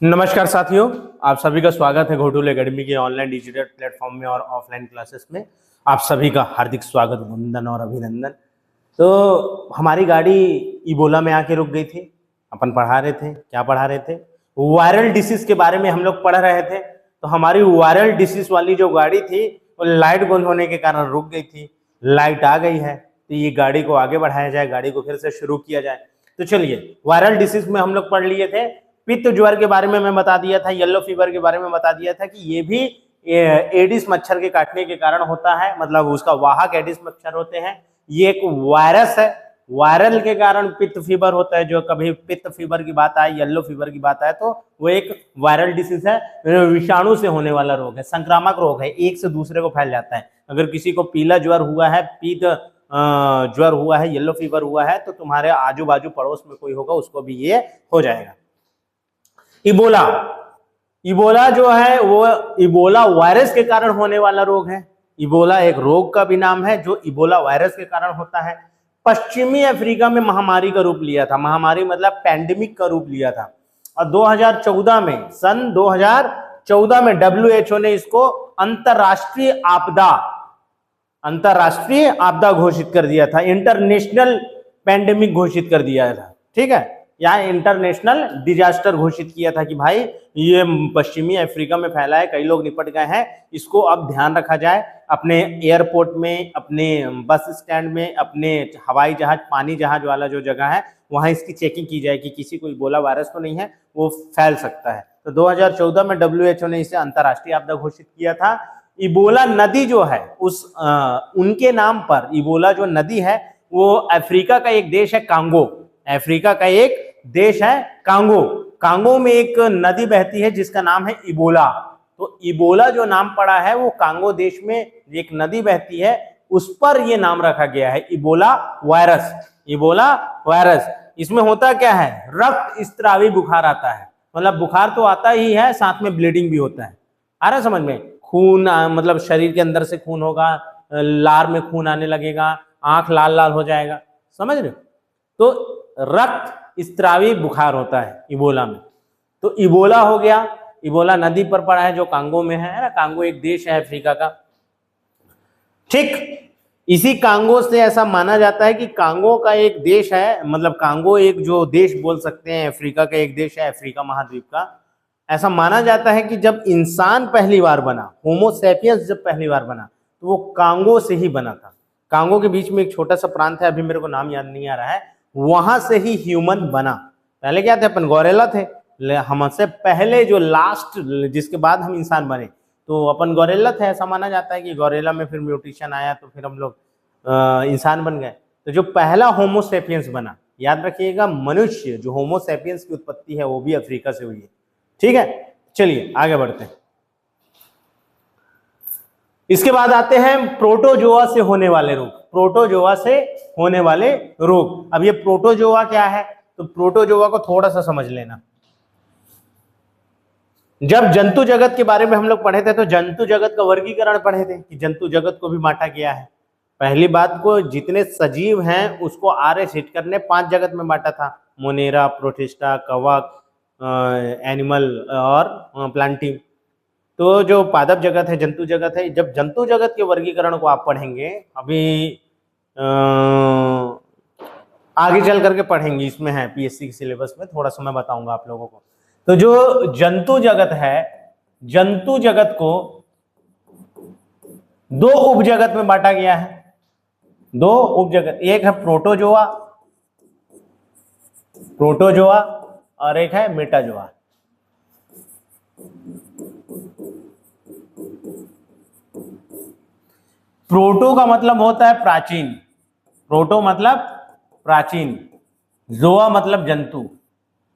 नमस्कार साथियों, आप सभी का स्वागत है घोटुल एकेडमी के ऑनलाइन डिजिटल प्लेटफॉर्म में और ऑफलाइन क्लासेस में। आप सभी का हार्दिक स्वागत, वंदन और अभिनंदन। तो हमारी गाड़ी इबोला में आके रुक गई थी। अपन पढ़ा रहे थे, क्या पढ़ा रहे थे? वायरल डिसीज के बारे में हम लोग पढ़ रहे थे। तो हमारी वायरल डिसीज वाली जो गाड़ी थी वो लाइट गुल होने के कारण रुक गई थी। लाइट आ गई है तो ये गाड़ी को आगे बढ़ाया जाए, गाड़ी को फिर से शुरू किया जाए। तो चलिए, वायरल डिसीज में हम लोग पढ़ लिए थे। पित्त ज्वर के बारे में मैं बता दिया था, येलो फीवर के बारे में बता दिया था कि ये भी एडिस मच्छर के काटने के कारण होता है, मतलब उसका वाहक एडिस मच्छर होते हैं। ये एक वायरस है, वायरल के कारण पित्त फीवर होता है। जो कभी पित्त फीवर की बात आए, येलो फीवर की बात आए, तो वो एक वायरल डिसीज है, विषाणु से होने वाला रोग है, संक्रामक रोग है, एक से दूसरे को फैल जाता है। अगर किसी को पीला ज्वर हुआ है, पित्त ज्वर हुआ है, येलो फीवर हुआ है, तो तुम्हारे आजू बाजू पड़ोस में कोई होगा उसको भी ये हो जाएगा। इबोला, इबोला जो है वो इबोला वायरस के कारण होने वाला रोग है। इबोला एक रोग का भी नाम है जो इबोला वायरस के कारण होता है। पश्चिमी अफ्रीका में महामारी का रूप लिया था। महामारी मतलब पैंडेमिक का रूप लिया था। और 2014 में, सन 2014 में WHO ने इसको अंतरराष्ट्रीय आपदा घोषित कर दिया था। इंटरनेशनल पैंडेमिक घोषित कर दिया था, ठीक है, या इंटरनेशनल डिजास्टर घोषित किया था कि भाई ये पश्चिमी अफ्रीका में फैला है, कई लोग निपट गए हैं, इसको अब ध्यान रखा जाए। अपने एयरपोर्ट में, अपने बस स्टैंड में, अपने हवाई जहाज, पानी जहाज वाला जो जगह है वहां इसकी चेकिंग की जाए कि किसी को इबोला वायरस तो नहीं है, वो फैल सकता है। तो 2014 में WHO ने इसे अंतरराष्ट्रीय आपदा घोषित किया था। इबोला नदी जो है उनके नाम पर, इबोला जो नदी है वो अफ्रीका का एक देश है कांगो। अफ्रीका का एक देश है कांगो। कांगो में एक नदी बहती है जिसका नाम है इबोला। तो इबोला जो नाम पड़ा है वो कांगो देश में एक नदी बहती है, उस पर ये नाम रखा गया है, इबोला वायरस। इबोला वायरस, इसमें होता क्या है? रक्त स्त्रावी बुखार आता है। मतलब बुखार तो आता ही है, साथ में ब्लीडिंग भी होता है। आ रहा समझ में? खून, मतलब शरीर के अंदर से खून होगा, लार में खून आने लगेगा, आंख लाल लाल हो जाएगा, समझ रहे हो? तो रक्त स्त्रावी बुखार होता है इबोला में। तो इबोला हो गया, इबोला नदी पर पड़ा है जो कांगो में है ना। कांगो एक देश है अफ्रीका का, ठीक। इसी कांगो से ऐसा माना जाता है कि कांगो का एक देश है, मतलब कांगो एक जो देश बोल सकते हैं, अफ्रीका का एक देश है, अफ्रीका महाद्वीप का। ऐसा माना जाता है कि जब इंसान पहली बार बना, होमो सैपियंस जब पहली बार बना, तो वो कांगो से ही बना था। कांगो के बीच में एक छोटा सा प्रांत है, अभी मेरे को नाम याद नहीं आ रहा है, वहां से ही ह्यूमन बना। पहले क्या थे? अपन गोरेला थे, हमसे पहले जो लास्ट, जिसके बाद हम इंसान बने, तो अपन गोरेला थे। ऐसा माना जाता है कि गोरेला में फिर म्यूटेशन आया तो फिर हम लोग इंसान बन गए। तो जो पहला होमो सेपियंस बना, याद रखिएगा, मनुष्य जो होमो सेपियंस की उत्पत्ति है वो भी अफ्रीका से हुई है, ठीक है। चलिए आगे बढ़ते हैं। इसके बाद आते हैं प्रोटोजोआ से होने वाले रोग। प्रोटोजोआ से होने वाले रोग। अब ये प्रोटोजोआ क्या है? तो प्रोटोजोआ को थोड़ा सा समझ लेना। जब जंतु जगत के बारे में हम लोग पढ़े थे तो जंतु जगत का वर्गीकरण पढ़े थे कि जंतु जगत को भी बांटा गया है। पहली बात को, जितने सजीव हैं उसको RS हिटकर ने 5 जगत में बांटा था: मोनेरा, प्रोटिस्टा, कवक, एनिमल और प्लांटिंग। तो जो पादप जगत है, जंतु जगत है, जब जंतु जगत के वर्गीकरण को आप पढ़ेंगे, अभी आगे चल करके पढ़ेंगे, इसमें है PSC के सिलेबस में, थोड़ा सा मैं बताऊंगा आप लोगों को। तो जो जंतु जगत है, जंतु जगत को 2 उपजगत में बांटा गया है। 2 उपजगत, एक है प्रोटोजोआ, प्रोटोजोआ, और एक है मेटाजोआ। प्रोटो का मतलब होता है प्राचीन, प्रोटो मतलब प्राचीन, जोआ मतलब जंतु,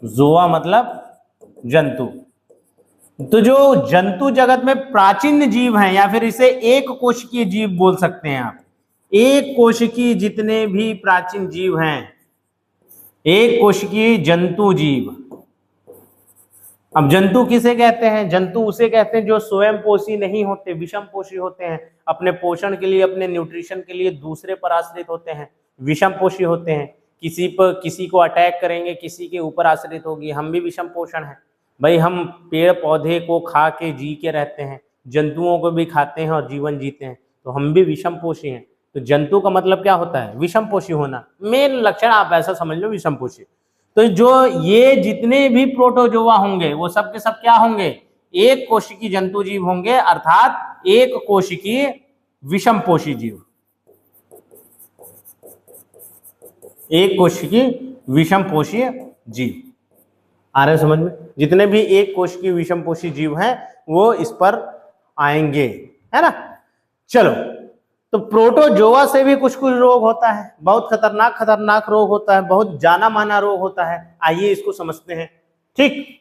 जोआ मतलब जंतु। तो जो जंतु जगत में प्राचीन जीव हैं, या फिर इसे एक कोशिकीय जीव बोल सकते हैं आप, एक कोशिकीय जितने भी प्राचीन जीव हैं, एक कोशिकीय जंतु जीव। अब जंतु किसे कहते हैं? जंतु उसे कहते हैं जो स्वयं पोषी नहीं होते, विषम पोषी होते हैं। अपने पोषण के लिए, अपने न्यूट्रिशन के लिए दूसरे पर आश्रित होते हैं, विषम पोषी होते हैं। किसी को अटैक करेंगे, किसी के ऊपर आश्रित होगी, हम भी विषम पोषण है। भाई हम पेड़ पौधे को खा के जी के रहते हैं, जंतुओं को भी खाते हैं और जीवन जीते हैं, तो हम भी विषमपोषी हैं। तो जंतु का मतलब क्या होता है? विषमपोषी होना। मेन लक्षण आप ऐसा समझ लो, विषमपोषी। तो जो ये जितने भी प्रोटोजोआ होंगे वो सब के सब क्या होंगे? एक कोशिकीय जंतु जीव होंगे, अर्थात एक कोशिकीय विषमपोषी जीव। एक कोशिकीय विषमपोषी जीव। आ रहे समझ में? जितने भी एक कोशिकीय विषमपोषी जीव हैं वो इस पर आएंगे, है ना। चलो, तो प्रोटोजोआ से भी कुछ कुछ रोग होता है, बहुत खतरनाक रोग होता है, बहुत जाना माना रोग होता है। आइए इसको समझते हैं। ठीक,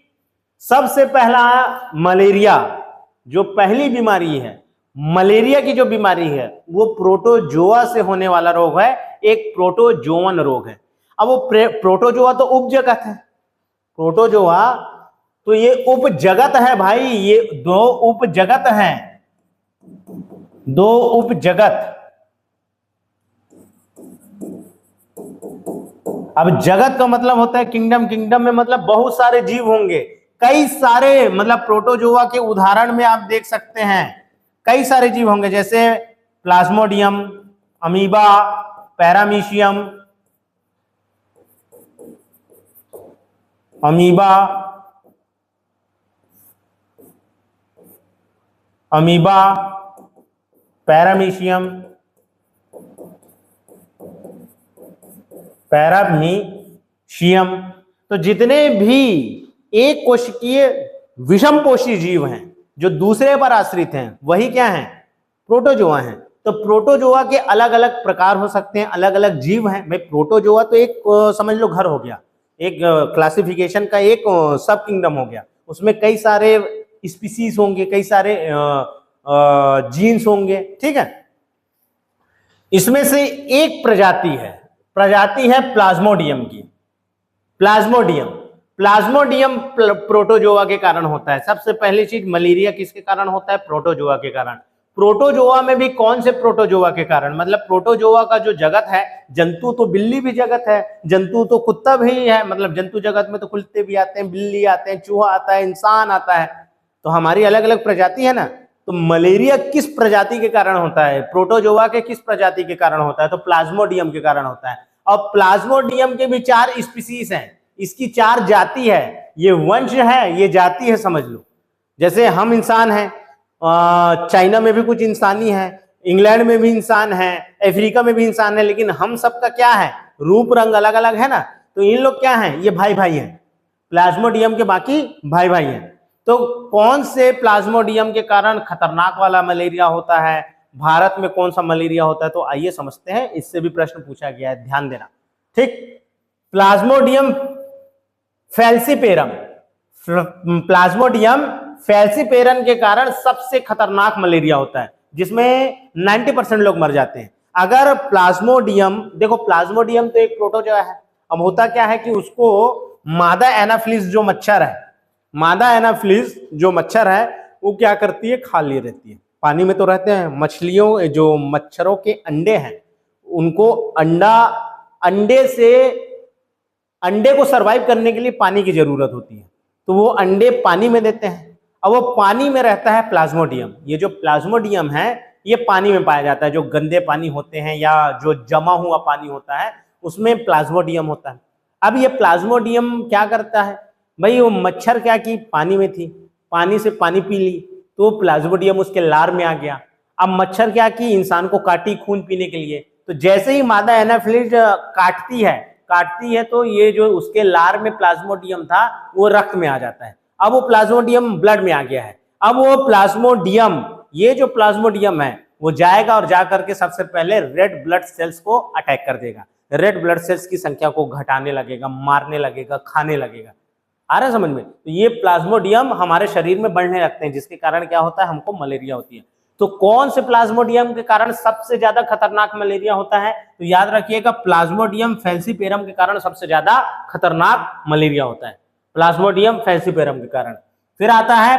सबसे पहला मलेरिया, जो पहली बीमारी है, मलेरिया की जो बीमारी है वो प्रोटोजोआ से होने वाला रोग है, एक प्रोटोजोवन रोग है। अब वो प्रोटोजोआ तो उपजगत है, प्रोटोजोआ तो ये उपजगत है भाई, ये दो उपजगत हैं, दो उपजगत। अब जगत का मतलब होता है किंगडम, किंगडम में मतलब बहुत सारे जीव होंगे, कई सारे, मतलब प्रोटोजोआ के उदाहरण में आप देख सकते हैं कई सारे जीव होंगे, जैसे Plasmodium, amoeba, paramecium, amoeba, paramecium, तो जितने भी एक कोशिकीय विषमपोषी जीव हैं जो दूसरे पर आश्रित हैं वही क्या हैं? प्रोटोजोआ हैं। तो प्रोटोजोआ के अलग अलग प्रकार हो सकते हैं, अलग अलग जीव हैं भाई। प्रोटोजोआ तो एक समझ लो घर हो गया, एक क्लासिफिकेशन का एक सब किंगडम हो गया, उसमें कई सारे स्पीसीज होंगे, कई सारे जीन्स होंगे, ठीक है। इसमें से एक प्रजाति है प्लाज्मोडियम की। प्लाज्मोडियम प्रोटोजोआ के कारण होता है। सबसे पहली चीज, मलेरिया किसके कारण होता है? प्रोटोजोआ के कारण। प्रोटोजोआ में भी कौन से प्रोटोजोआ के कारण? मतलब प्रोटोजोआ का जो जगत है, जंतु तो बिल्ली भी जगत है, जंतु तो कुत्ता भी है, मतलब जंतु जगत में तो कुत्ते भी आते हैं, बिल्ली आते हैं, चूहा आता है, इंसान आता है, तो हमारी अलग अलग प्रजाति है ना। तो मलेरिया किस प्रजाति के कारण होता है? प्रोटोजोआ के किस प्रजाति के कारण होता है? तो प्लाज्मोडियम के कारण होता है। और प्लाज्मोडियम के भी 4 स्पीसीज हैं, इसकी 4 जाति है, ये वंश है, ये जाति है, समझ लो। जैसे हम इंसान हैं, चाइना में भी कुछ इंसानी है, इंग्लैंड में भी इंसान है, अफ्रीका में भी इंसान है, लेकिन हम सबका क्या है? रूप रंग अलग अलग है ना। तो इन लोग क्या हैं? ये भाई भाई हैं, प्लाज्मोडियम के बाकी भाई भाई हैं। तो कौन से प्लाज्मोडियम के कारण खतरनाक वाला मलेरिया होता है? भारत में कौन सा मलेरिया होता है? तो आइए समझते हैं, इससे भी प्रश्न पूछा गया है, ध्यान देना। ठीक, प्लाज्मोडियम फैल्सीपेरम, प्लाज्मोडियम फैल्सीपेरम के कारण सबसे खतरनाक मलेरिया होता है, जिसमें 90% लोग मर जाते हैं। अगर प्लाज्मोडियम, देखो प्लाज्मोडियम तो एक प्रोटोजोआ है। अब होता क्या है कि उसको मादा एनाफिलिस जो मच्छर है, मादा एनाफिलिस जो मच्छर है वो क्या करती है? खा लिए रहती है। पानी में तो रहते हैं, मछलियों, जो मच्छरों के अंडे हैं उनको अंडे को सरवाइव करने के लिए पानी की जरूरत होती है, तो वो अंडे पानी में देते हैं। अब वो पानी में रहता है प्लाज्मोडियम। ये जो प्लाज्मोडियम है ये पानी में पाया जाता है, जो गंदे पानी होते हैं या जो जमा हुआ पानी होता है उसमें प्लाज्मोडियम होता है। अब ये प्लाज्मोडियम क्या करता है भाई? वो मच्छर क्या की, पानी में थी, पानी से पानी पी ली तो प्लाज्मोडियम उसके लार में आ गया। अब मच्छर क्या की, इंसान को काटी खून पीने के लिए, तो जैसे ही मादा एनाफिलिस काटती है तो ये जो उसके लार में प्लाज्मोडियम था वो रक्त में आ जाता है। अब वो प्लाज्मोडियम ब्लड में आ गया है। अब वो प्लाज्मोडियम, ये जो प्लाज्मोडियम है वो जाएगा और जाकर के सबसे पहले रेड ब्लड सेल्स को अटैक कर देगा, रेड ब्लड सेल्स की संख्या को घटाने लगेगा, मारने लगेगा, खाने लगेगा। आ रहा है समझ में? तो ये प्लाज्मोडियम हमारे शरीर में बढ़ने लगते हैं, जिसके कारण क्या होता है? हमको मलेरिया होती है। तो कौन से प्लाज्मोडियम के कारण सबसे ज्यादा खतरनाक मलेरिया होता है? तो याद रखिएगा, प्लाज्मोडियम फैल्सीपेरम के कारण सबसे ज्यादा खतरनाक मलेरिया होता है, प्लाज्मोडियम फैल्सीपेरम के कारण। फिर आता है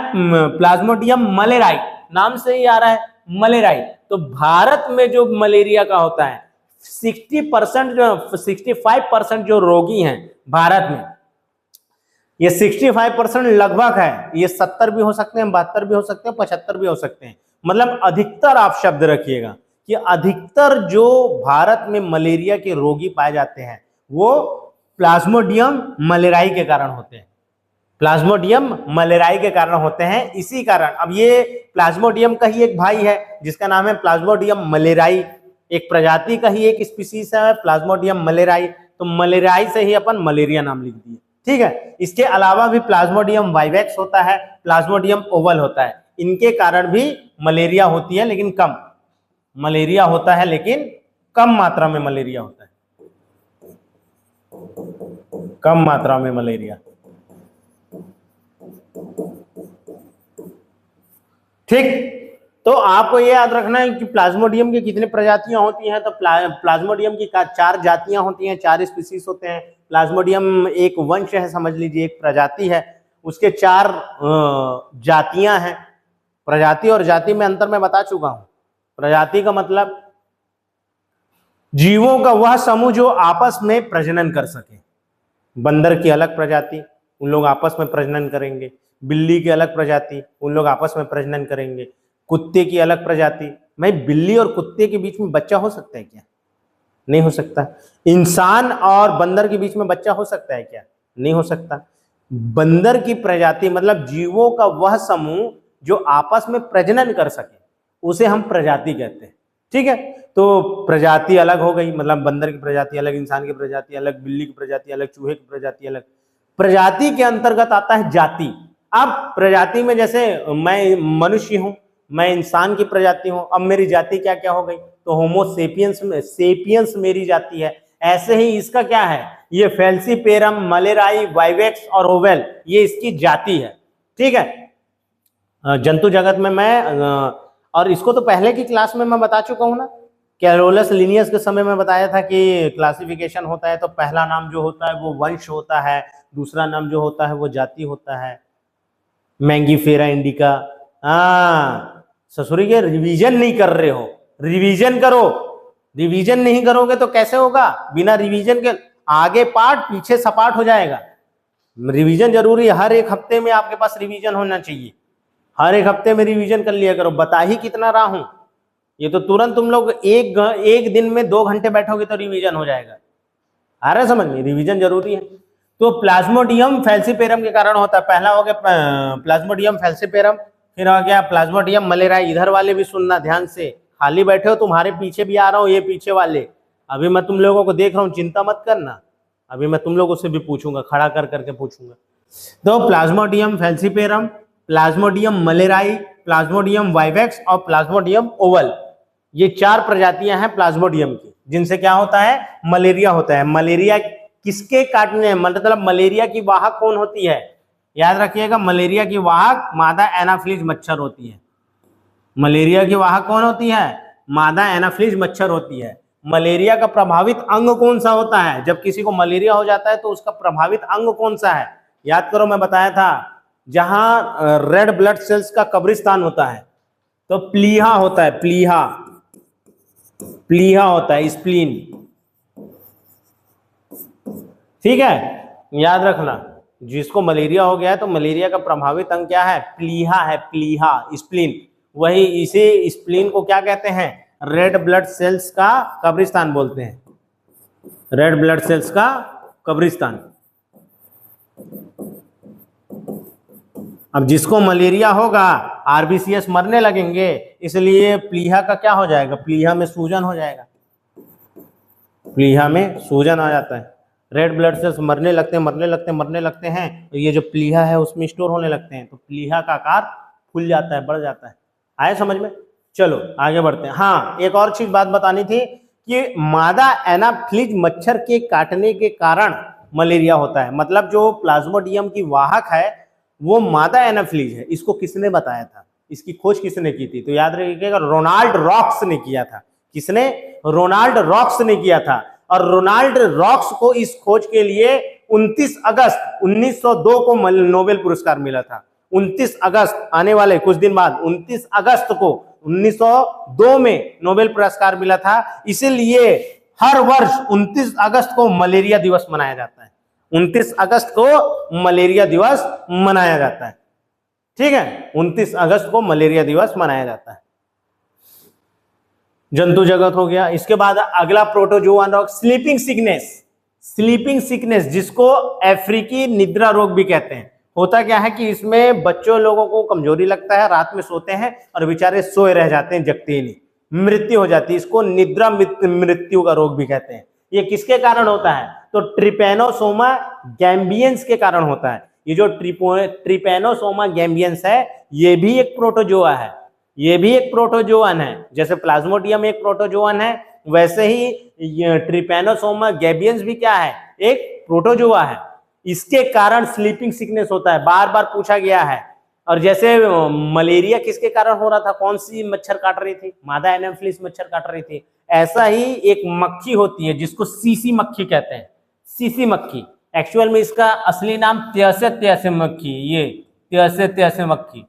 प्लाज्मोडियम मलेराई, नाम से ही आ रहा है मलेराई। तो भारत में जो मलेरिया का होता है 65% जो रोगी हैं भारत में, ये 65% लगभग है, ये 70 भी हो सकते हैं, 72 भी हो सकते हैं, 75 भी हो सकते हैं। मतलब अधिकतर आप शब्द रखिएगा कि अधिकतर जो भारत में मलेरिया के रोगी पाए जाते हैं वो प्लाज्मोडियम मलेराई के कारण होते हैं, प्लाज्मोडियम मलेराई के कारण होते हैं। इसी कारण अब ये प्लाज्मोडियम का ही एक भाई है जिसका नाम है प्लाज्मोडियम मलेराई, एक प्रजाति का ही एक स्पीसीज है प्लाज्मोडियम मलेराई, तो मलेराई से ही अपन मलेरिया नाम लिख दिए, ठीक है। इसके अलावा भी प्लाज्मोडियम वाइवेक्स होता है, प्लाज्मोडियम ओवल होता है, इनके कारण भी मलेरिया होती है लेकिन कम, मलेरिया होता है लेकिन कम मात्रा में मलेरिया होता है, कम मात्रा में मलेरिया, ठीक। तो आपको ये याद रखना है कि प्लाज्मोडियम की कितनी प्रजातियां होती हैं, तो प्लाज्मोडियम की 4 जातियां होती हैं, 4 स्पीसीज होते हैं। प्लाज्मोडियम एक वंश है, समझ लीजिए एक प्रजाति है, उसके 4 जातियां हैं। प्रजाति और जाति में अंतर मैं बता चुका हूं। प्रजाति का मतलब जीवों का वह समूह जो आपस में प्रजनन कर सके। बंदर की अलग प्रजाति, उन लोग आपस में प्रजनन करेंगे। बिल्ली की अलग प्रजाति, उन लोग आपस में प्रजनन करेंगे। कुत्ते की अलग प्रजाति। भाई बिल्ली और कुत्ते के बीच में बच्चा हो सकता है क्या? नहीं हो सकता। इंसान और बंदर के बीच में बच्चा हो सकता है क्या? नहीं हो सकता। बंदर की प्रजाति मतलब जीवों का वह समूह जो आपस में प्रजनन कर सके उसे हम प्रजाति कहते हैं, ठीक है। तो प्रजाति अलग हो गई, मतलब बंदर की प्रजाति अलग, इंसान की प्रजाति अलग, बिल्ली की प्रजाति अलग, चूहे की प्रजाति अलग। प्रजाति के अंतर्गत आता है जाति। अब प्रजाति में जैसे मैं मनुष्य हूं, मैं इंसान की प्रजाति हूं, अब मेरी जाति क्या क्या हो गई? तो होमो सेपियंस में सेपियंस मेरी जाति है। ऐसे ही इसका क्या है, ये फैल्सीपेरम, मलेराई, वाइवेक्स और ओवेल, ये इसकी जाति है, ठीक है। जंतु जगत में मैं और इसको तो पहले की क्लास में मैं बता चुका हूं ना, कैरोलस लिनियस के समय में बताया था कि क्लासिफिकेशन होता है तो पहला नाम जो होता है वो वंश होता है, दूसरा नाम जो होता है वो जाति होता है। Mangifera indica. ससुरी के रिवीजन नहीं कर रहे हो, रिवीजन करो। रिवीजन नहीं करोगे तो कैसे होगा? बिना रिवीजन के आगे पाठ पीछे सपाट हो जाएगा। रिवीजन जरूरी है, हर एक हफ्ते में आपके पास रिवीजन होना चाहिए। हर एक हफ्ते में रिवीजन कर लिया करो। बता ही कितना रहा हूं, ये तो तुरंत तुम लोग एक दिन में 2 घंटे बैठोगे तो रिवीजन हो जाएगा। आ रहा है समझ में? रिवीजन जरूरी है। तो प्लाज्मोडियम फैल्सीपेरम के कारण होता है। पहला हो गया प्लाज्मोडियम फैल्सीपेरम, फिर हो गया प्लाज्मोडियम मलेराई। इधर वाले भी सुनना ध्यान से, खाली बैठे हो, तुम्हारे पीछे भी आ रहा हूं, ये पीछे वाले। अभी मैं तुम लोगों को देख रहा हूं, चिंता मत करना, अभी मैं तुम लोगों से भी पूछूंगा, खड़ा कर करके पूछूंगा। तो Plasmodium falciparum, Plasmodium malariae, Plasmodium vivax और प्लाज्मोडियम ओवल, ये 4 प्रजातियां हैं प्लाज्मोडियम की, जिनसे क्या होता है? मलेरिया होता है। मलेरिया किसके काटने, मतलब मलेरिया की वाहक कौन होती है? याद रखिएगा, मलेरिया की वाहक मादा एनाफिलीज मच्छर होती है। मलेरिया की वाहक कौन होती है? मादा एनाफिलीज मच्छर होती है। मलेरिया का प्रभावित अंग कौन सा होता है? जब किसी को मलेरिया हो जाता है तो उसका प्रभावित अंग कौन सा है? याद करो, मैं बताया था, जहां रेड ब्लड सेल्स का कब्रिस्तान होता है तो प्लीहा होता है, प्लीहा, प्लीहा होता है, स्प्लीन, ठीक है। याद रखना, जिसको मलेरिया हो गया है तो मलेरिया का प्रभावित अंग क्या है? प्लीहा है, प्लीहा, स्प्लीन। वही इसे स्प्लीन को क्या कहते हैं? रेड ब्लड सेल्स का कब्रिस्तान बोलते हैं, रेड ब्लड सेल्स का कब्रिस्तान। अब जिसको मलेरिया होगा आरबीसीएस मरने लगेंगे, इसलिए प्लीहा का क्या हो जाएगा? प्लीहा में सूजन हो जाएगा, प्लीहा में सूजन आ जाता है। रेड ब्लड सेल्स मरने लगते हैं, मरने लगते हैं, तो ये जो प्लीहा है उसमें स्टोर होने लगते हैं, तो प्लीहा का आकार फूल जाता है, बढ़ जाता है। आए समझ में? चलो आगे बढ़ते हैं। हाँ, एक और चीज बात बतानी थी कि मादा एनाफिलीज मच्छर के काटने के कारण मलेरिया होता है। मतलब जो प्लाज्मोडियम की वाहक है वो मादा एनाफिलीज है। इसको किसने बताया था? इसकी खोज किसने की थी? तो याद रखिएगा, रोनाल्ड रॉक्स ने किया था। किसने? रोनाल्ड रॉक्स ने किया था। और रोनाल्ड रॉक्स को इस खोज के लिए 29 अगस्त 1902 को नोबेल पुरस्कार मिला था। 29 अगस्त, आने वाले कुछ दिन बाद 29 अगस्त को 1902 में नोबेल पुरस्कार मिला था। इसीलिए हर वर्ष 29 अगस्त को मलेरिया दिवस मनाया जाता है। 29 अगस्त को मलेरिया दिवस मनाया जाता है। ठीक है, 29 अगस्त को मलेरिया दिवस मनाया जाता है। जंतु जगत हो गया। इसके बाद अगला प्रोटोजोआ रोग स्लीपिंग सिकनेस। स्लीपिंग सिकनेस जिसको अफ्रीकी निद्रा रोग भी कहते हैं। होता क्या है कि इसमें बच्चों लोगों को कमजोरी लगता है, रात में सोते हैं और बेचारे सोए रह जाते हैं, जगते ही नहीं, मृत्यु हो जाती है। इसको निद्रा मृत्यु का रोग भी कहते हैं। ये किसके कारण होता है? तो ट्रिपेनोसोमा गैम्बियंस के कारण होता है। ये जो ट्रिपेनोसोमा गैम्बियंस है ये भी एक प्रोटोजोआ है, ये भी एक प्रोटोजोअन है। जैसे प्लाज्मोडियम एक प्रोटोजोअन है, वैसे ही ट्रिपेनोसोमा गैम्बियंस भी क्या है? एक प्रोटोजोआ है। इसके कारण स्लीपिंग सिकनेस होता है, बार बार पूछा गया है। और जैसे मलेरिया किसके कारण हो रहा था? कौन सी मच्छर काट रही थी? मादा एनोफिलिस मच्छर काट रही थी। ऐसा ही एक मक्खी होती है जिसको सीसी मक्खी कहते हैं। सीसी मक्खी, एक्चुअल में इसका असली नाम त्यासे मक्खी, ये त्यासे मक्खी,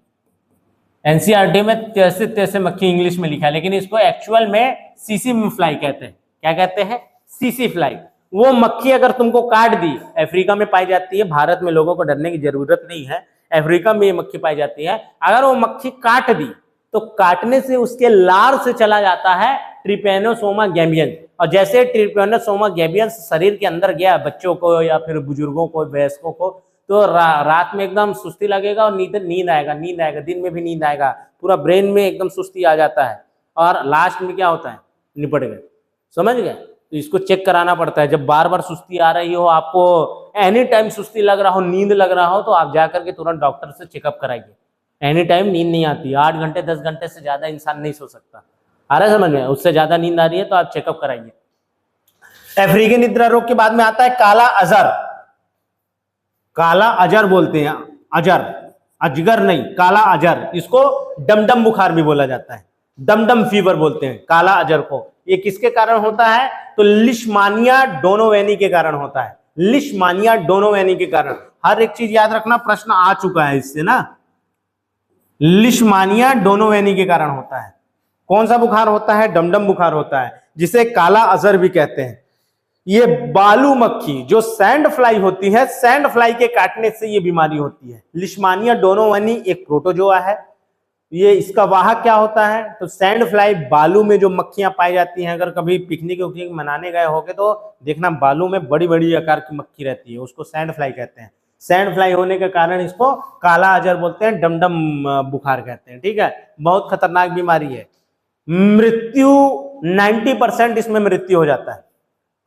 एनसीईआरटी में त्यासे मक्खी इंग्लिश में लिखा है, लेकिन इसको एक्चुअल में सीसी फ्लाई कहते हैं। क्या कहते हैं? CC fly. वो मक्खी अगर तुमको काट दी, अफ्रीका में पाई जाती है, भारत में लोगों को डरने की जरूरत नहीं है, अफ्रीका में ये मक्खी पाई जाती है। अगर वो मक्खी काट दी तो काटने से उसके लार से चला जाता है ट्रिपेनोसोमा गैम्बियंस। और जैसे ट्रिपेनोसोमा गैम्बियंस शरीर के अंदर गया, बच्चों को या फिर बुजुर्गों को, वयस्कों को, तो रात में एकदम सुस्ती लगेगा और नींद आएगा, दिन में भी नींद आएगा, पूरा ब्रेन में एकदम सुस्ती आ जाता है और लास्ट में क्या होता है? निपट गए। समझ गए? तो इसको चेक कराना पड़ता है। जब बार बार सुस्ती आ रही हो, आपको एनी टाइम सुस्ती लग रहा हो, नींद लग रहा हो, तो आप जाकर के तुरंत डॉक्टर से चेकअप कराइए। एनी टाइम नींद नहीं आती, 8 घंटे 10 घंटे से ज्यादा इंसान नहीं सो सकता। आ रहा है समझ में? उससे ज्यादा नींद आ रही है तो आप चेकअप कराइए। अफ्रीकी निद्रा रोग के बाद में आता है काला अजर। काला अजर बोलते हैं, अजर, अजगर नहीं, काला अजर। इसको डमडम बुखार भी बोला जाता है, डमडम फीवर बोलते हैं काला अजर को। ये किसके कारण होता है? तो लिशमानिया डोनोवेनी के कारण होता है। लिशमानिया डोनोवेनी के कारण। हर एक चीज याद रखना, प्रश्न आ चुका है इससे ना। लिशमानिया डोनोवेनी के कारण होता है। कौन सा बुखार होता है? डमडम बुखार होता है, जिसे काला अजर भी कहते हैं। ये बालू मक्खी जो सैंड फ्लाई होती है, सैंड फ्लाई के काटने से ये बीमारी होती है। लिशमानिया डोनोवेनी एक प्रोटोजोआ है। ये इसका वाहक क्या होता है? तो सैंड फ्लाई, बालू में जो मक्खियां पाई जाती हैं। अगर कभी पिकनिक उकनिक मनाने गए होगे तो देखना, बालू में बड़ी बड़ी आकार की मक्खी रहती है, उसको सैंड फ्लाई कहते हैं। सैंड फ्लाई होने के कारण इसको काला अजर बोलते हैं, डमडम बुखार कहते हैं। ठीक है, बहुत खतरनाक बीमारी है। मृत्यु 90% इसमें मृत्यु हो जाता है।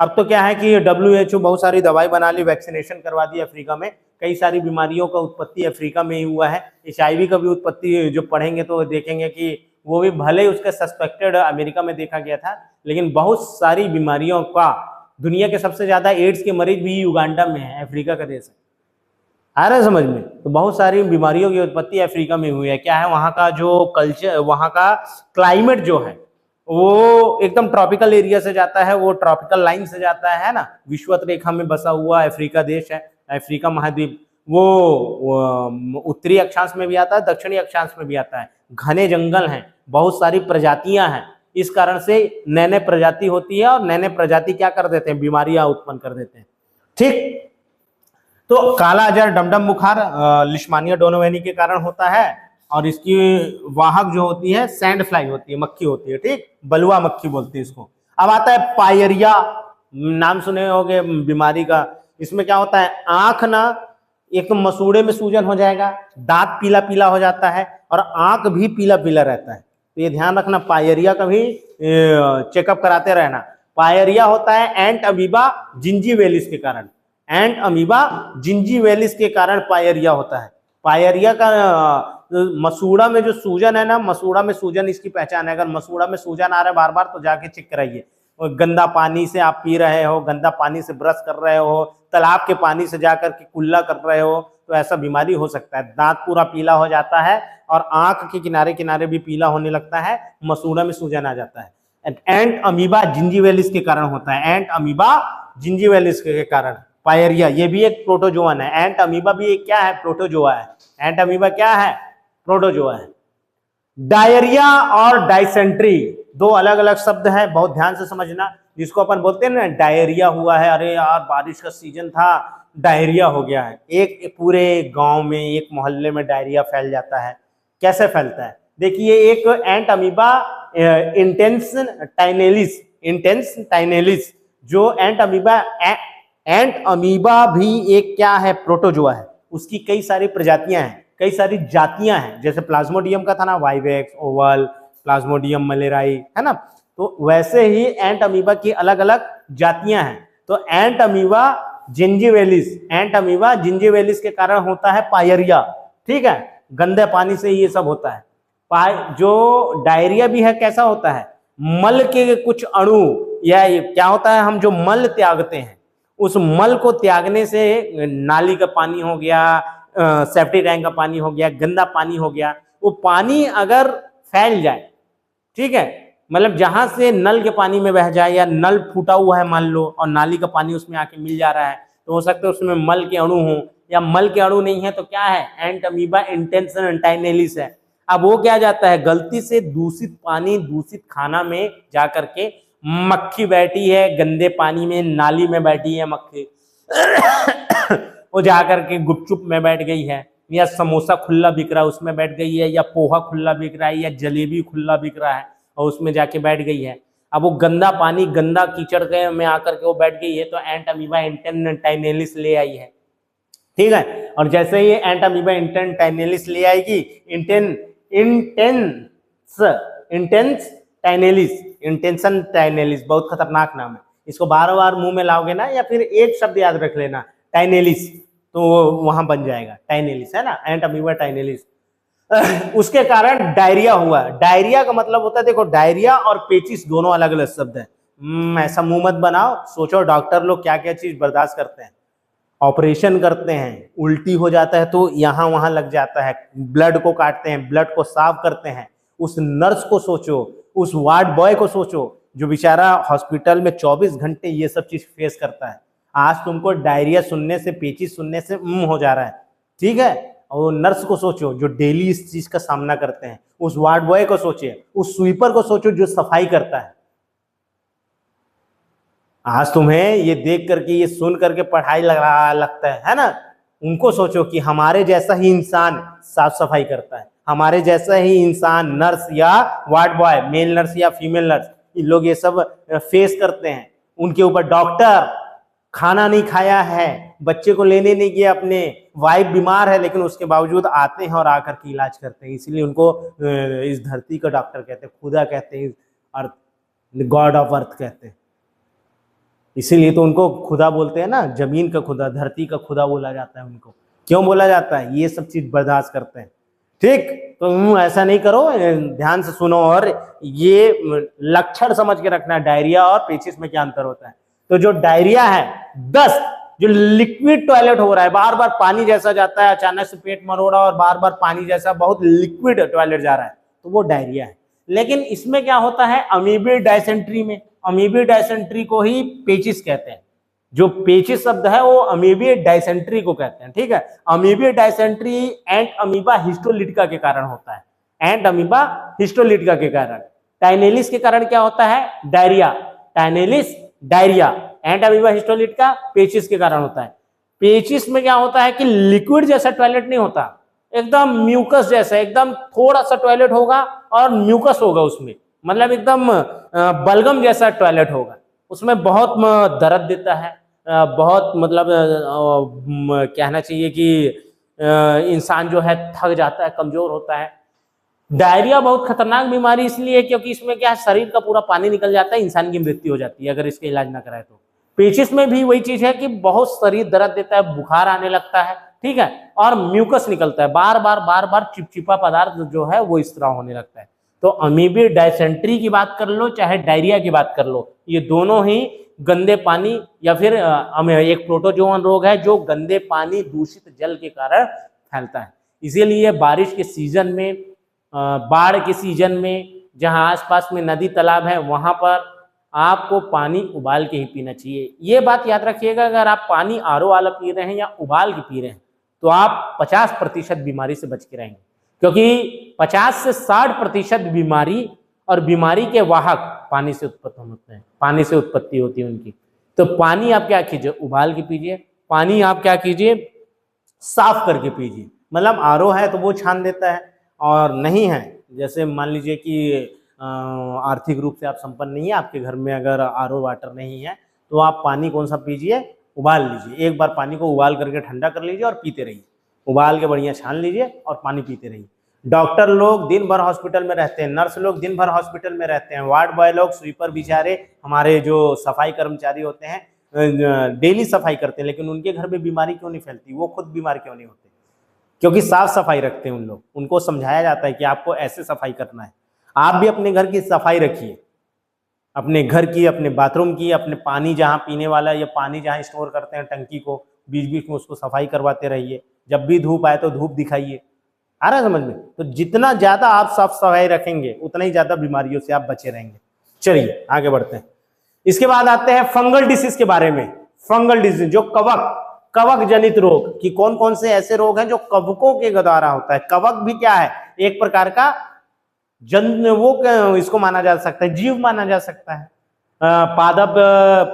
अब तो क्या है कि WHO बहुत सारी दवाई बना ली, वैक्सीनेशन करवा दी अफ्रीका में। कई सारी बीमारियों का उत्पत्ति अफ्रीका में ही हुआ है। HIV का भी उत्पत्ति जो पढ़ेंगे तो देखेंगे कि वो भी भले ही उसके सस्पेक्टेड अमेरिका में देखा गया था, लेकिन बहुत सारी बीमारियों का, दुनिया के सबसे ज्यादा एड्स के मरीज भी युगांडा में है, अफ्रीका का देश है। आ रहा है समझ में? तो बहुत सारी बीमारियों की उत्पत्ति अफ्रीका में हुई है। क्या है? वहाँ का जो कल्चर, वहाँ का क्लाइमेट जो है वो एकदम ट्रॉपिकल एरिया से जाता है, वो ट्रॉपिकल लाइन से जाता है ना। विषुवत रेखा में बसा हुआ अफ्रीका देश है, अफ्रीका महाद्वीप। वो उत्तरी अक्षांश में भी आता है, दक्षिणी अक्षांश में भी आता है। घने जंगल हैं, बहुत सारी प्रजातियां हैं, इस कारण से नए नए प्रजाति होती है और नए नए प्रजाति क्या कर देते हैं? बीमारियां उत्पन्न कर देते हैं। ठीक, तो काला अजर, डमडम बुखार लिशमानिया डोनोवेनी के कारण होता है। और इसकी वाहक जो होती है सैंड फ्लाई होती है, मक्खी होती है। ठीक, बलुआ मक्खी बोलते हैं इसको। अब आता है पायरिया, नाम सुने होंगे बीमारी का। इसमें क्या होता है? आंख ना, एक तो मसूड़े में सूजन हो जाएगा, दांत पीला पीला हो जाता है और आंख भी पीला पीला रहता है। तो ये ध्यान रखना, पायरिया का भी चेकअप कराते रहना। पायरिया होता है एंट अमीबा जिंजीवेलिस के कारण। एंट अमीबा जिंजीवेलिस के कारण पायरिया होता है। पायरिया का मसूड़ा में जो सूजन है ना, मसूड़ा में सूजन इसकी पहचान है। अगर मसूड़ा में सूजन आ रहा है बार बार तो जाके चेक कराइए। गंदा पानी से आप पी रहे हो, गंदा पानी से ब्रश कर रहे हो, तालाब के पानी से जाकर के कुल्ला कर रहे हो, तो ऐसा बीमारी हो सकता है। दांत पूरा पीला हो जाता है और आंख के किनारे किनारे भी पीला होने लगता है, मसूड़ा में सूजन आ जाता है। एंट अमीबा जिंजीवेलिस के कारण होता है। एंट अमीबा जिंजीवेलिस के कारण पायरिया, ये भी एक प्रोटोजोअन है। एंट अमीबा भी एक क्या है? प्रोटोजोआ है। एंट अमीबा क्या है? प्रोटोजोआ है। डायरिया और डाइसेंट्री दो अलग अलग शब्द हैं, बहुत ध्यान से समझना। जिसको अपन बोलते हैं ना डायरिया हुआ है, अरे यार बारिश का सीजन था, डायरिया हो गया है, एक पूरे गांव में एक मोहल्ले में डायरिया फैल जाता है। कैसे फैलता है? देखिए, एक एंट अमीबा इंटेंस टाइनेलिस, जो एंट अमीबा भी एक क्या है, प्रोटोजोआ है। उसकी कई सारी प्रजातियां हैं, कई सारी जातियां हैं। जैसे प्लाज्मोडियम का था ना, वाइवेक्स, ओवल, प्लाज्मोडियम मलेराई, है ना। तो वैसे ही एंट अमीबा की अलग अलग जातियां हैं। तो एंट अमीबा जिंजीवेलिस के कारण होता है पायरिया, ठीक है, गंदे पानी से ये सब होता है। जो डायरिया भी है, कैसा होता है, मल के कुछ अणु, या क्या होता है, हम जो मल त्यागते हैं, उस मल को त्यागने से नाली का पानी हो गया, सेप्टिक टैंक का पानी हो गया, गंदा पानी हो गया, वो पानी अगर फैल जाए, ठीक है, मतलब जहां से नल के पानी में बह जाए, या नल फूटा हुआ है मान लो और नाली का पानी उसमें आके मिल जा रहा है, तो हो सकता है उसमें मल के अणु हो, या मल के अणु नहीं है तो क्या है, एंट अमीबा इंटेंसन टाइनेलिस है। अब वो क्या जाता है, गलती से दूषित पानी, दूषित खाना में जा करके मक्खी बैठी है, गंदे पानी में, नाली में बैठी है मक्खी वो जा करके गुपचुप में बैठ गई है, या समोसा खुला बिक रहा है उसमें बैठ गई है, या पोहा खुला बिक रहा है, या जलेबी खुला बिक रहा है और उसमें जाके बैठ गई है। अब वो गंदा पानी, गंदा कीचड़ के में आकर के वो बैठ गई है, तो एंट अमीबा इंटेंटाइनेलिस ले आई है, ठीक है। और जैसे ही एंट अमीबा इंटेंटाइनेलिस ले आएगी, इंटेंशन टाइनेलिस, बहुत खतरनाक नाम है, इसको बार बार मुंह में लाओगे ना, या फिर एक शब्द याद रख लेना, टाइनेलिस, तो वहां बन जाएगा, टाइनेलिस, है ना, एंट अमीबा टाइनेलिस। उसके कारण डायरिया हुआ। डायरिया का मतलब होता है, देखो, डायरिया और पेचिस दोनों अलग अलग शब्द है। ऐसा मुंह मत बनाओ, सोचो डॉक्टर लोग क्या क्या चीज बर्दाश्त करते हैं। ऑपरेशन करते हैं, उल्टी हो जाता है तो यहाँ वहां लग जाता है, ब्लड को काटते हैं, ब्लड को साफ करते हैं। उस नर्स को सोचो, उस वार्ड बॉय को सोचो, जो बेचारा हॉस्पिटल में 24 घंटे ये सब चीज फेस करता है। आज तुमको डायरिया सुनने से, पेचिस सुनने से हो जा रहा है, ठीक है, और नर्स को सोचो जो डेली इस चीज का सामना करते हैं। उस वार्ड बॉय को सोचिए, उस स्वीपर को सोचो जो सफाई करता है। आज तुम्हें ये देख करके, ये सुन करके पढ़ाई लगता है ना। उनको सोचो कि हमारे जैसा ही इंसान साफ सफाई करता है, हमारे जैसा ही इंसान नर्स या वार्ड बॉय, मेल नर्स या फीमेल नर्स, ये लोग ये सब फेस करते हैं। उनके ऊपर डॉक्टर खाना नहीं खाया है, बच्चे को लेने नहीं गया, अपने वाइफ बीमार है, लेकिन उसके बावजूद आते हैं और आकर के इलाज करते हैं। इसलिए उनको इस धरती का डॉक्टर कहते हैं, खुदा कहते हैं, अर्थ, गॉड ऑफ अर्थ कहते हैं। इसीलिए तो उनको खुदा बोलते हैं ना, जमीन का खुदा, धरती का खुदा बोला जाता है उनको। क्यों बोला जाता है? ये सब चीज बर्दाश्त करते हैं, ठीक। तो ऐसा नहीं करो, ध्यान से सुनो और ये लक्षण समझ के रखना, डायरिया और पेचिस में क्या अंतर होता है। तो जो डायरिया है, दस्त, जो लिक्विड टॉयलेट हो रहा है, बार बार पानी जैसा जाता है, अचानक से पेट मरोड़ा और बार बार पानी जैसा बहुत लिक्विड टॉयलेट जा रहा है, तो वो डायरिया है। लेकिन इसमें क्या होता है, अमीबी डायसेंट्री में, अमीबी डायसेंट्री को ही पेचिस कहते हैं। जो पेचिस शब्द है वो अमीबी डायसेंट्री को कहते हैं, ठीक है। अमीबी डायसेंट्री एंट अमीबा हिस्टोलिटिका के कारण होता है, एंट अमीबा हिस्टोलिटिका के कारण। टाइनेलिस के कारण क्या होता है, डायरिया। टाइनेलिस डायरिया, एंट अमीबा हिस्टोलिटिका पेचिस के कारण होता है। पेचिस में क्या होता है कि लिक्विड जैसा टॉयलेट नहीं होता, एकदम म्यूकस जैसा, एकदम थोड़ा सा टॉयलेट होगा और म्यूकस होगा उसमें, मतलब एकदम बलगम जैसा टॉयलेट होगा। उसमें बहुत दर्द देता है, बहुत मतलब कहना चाहिए कि इंसान जो है थक जाता है, कमजोर होता है। डायरिया बहुत खतरनाक बीमारी इसलिए क्योंकि इसमें क्या है, शरीर का पूरा पानी निकल जाता है, इंसान की मृत्यु हो जाती है अगर इसका इलाज ना कराए तो। पेचिस में भी वही चीज है कि बहुत शरीर दर्द देता है, बुखार आने लगता है, ठीक है, और म्यूकस निकलता है, बार बार चिपचिपा पदार्थ जो है वो इस तरह होने लगता है। तो अमीबी डायसेंट्री की बात कर लो चाहे डायरिया की बात कर लो, ये दोनों ही गंदे पानी या फिर एक प्रोटोजोअन रोग है जो गंदे पानी, दूषित जल के कारण फैलता है। इसीलिए बारिश के सीजन में, बाढ़ के सीजन में, जहां आसपास में नदी तालाब है, वहां पर आपको पानी उबाल के ही पीना चाहिए। ये बात याद रखिएगा, अगर आप पानी आरओ वाला पी रहे हैं या उबाल के पी रहे हैं तो आप 50% बीमारी से बच के रहेंगे, क्योंकि 50 से 60% बीमारी और बीमारी के वाहक पानी से उत्पन्न होते हैं, पानी से उत्पत्ति होती है उनकी। तो पानी आप क्या कीजिए, उबाल के पीजिए, पानी आप क्या कीजिए, साफ करके पीजिए। मतलब आरओ है तो वो छान देता है, और नहीं है, जैसे मान लीजिए कि आर्थिक रूप से आप संपन्न नहीं है, आपके घर में अगर आरओ वाटर नहीं है, तो आप पानी कौन सा पीजिए, उबाल लीजिए। एक बार पानी को उबाल करके ठंडा कर लीजिए और पीते रहिए। उबाल के बढ़िया छान लीजिए और पानी पीते रहिए। डॉक्टर लोग दिन भर हॉस्पिटल में रहते हैं, नर्स लोग दिन भर हॉस्पिटल में रहते हैं, वार्ड बॉय लोग, स्वीपर बेचारे, हमारे जो सफाई कर्मचारी होते हैं डेली सफाई करते हैं, लेकिन उनके घर में बीमारी क्यों नहीं फैलती, वो खुद बीमार क्यों नहीं होते? क्योंकि साफ सफाई रखते हैं उन लोग। उनको समझाया जाता है कि आपको ऐसे सफाई करना है। आप भी अपने घर की सफाई रखिए, अपने घर की, अपने बाथरूम की, अपने पानी जहाँ पीने वाला या पानी जहाँ स्टोर करते हैं टंकी को, बीच बीच में उसको सफाई करवाते रहिए। जब भी धूप आए तो धूप दिखाइए। आ रहा है समझ में? तो जितना ज्यादा आप साफ सफाई रखेंगे उतना ही ज्यादा बीमारियों से आप बचे रहेंगे। चलिए आगे बढ़ते हैं। इसके बाद आते हैं फंगल डिसीज के बारे में। फंगल डिसीज जो कवक जनित रोग, कि कौन कौन से ऐसे रोग हैं जो कवकों के द्वारा होता है। कवक भी क्या है, एक प्रकार का वो इसको माना जा सकता है, जीव माना जा सकता है। पादप,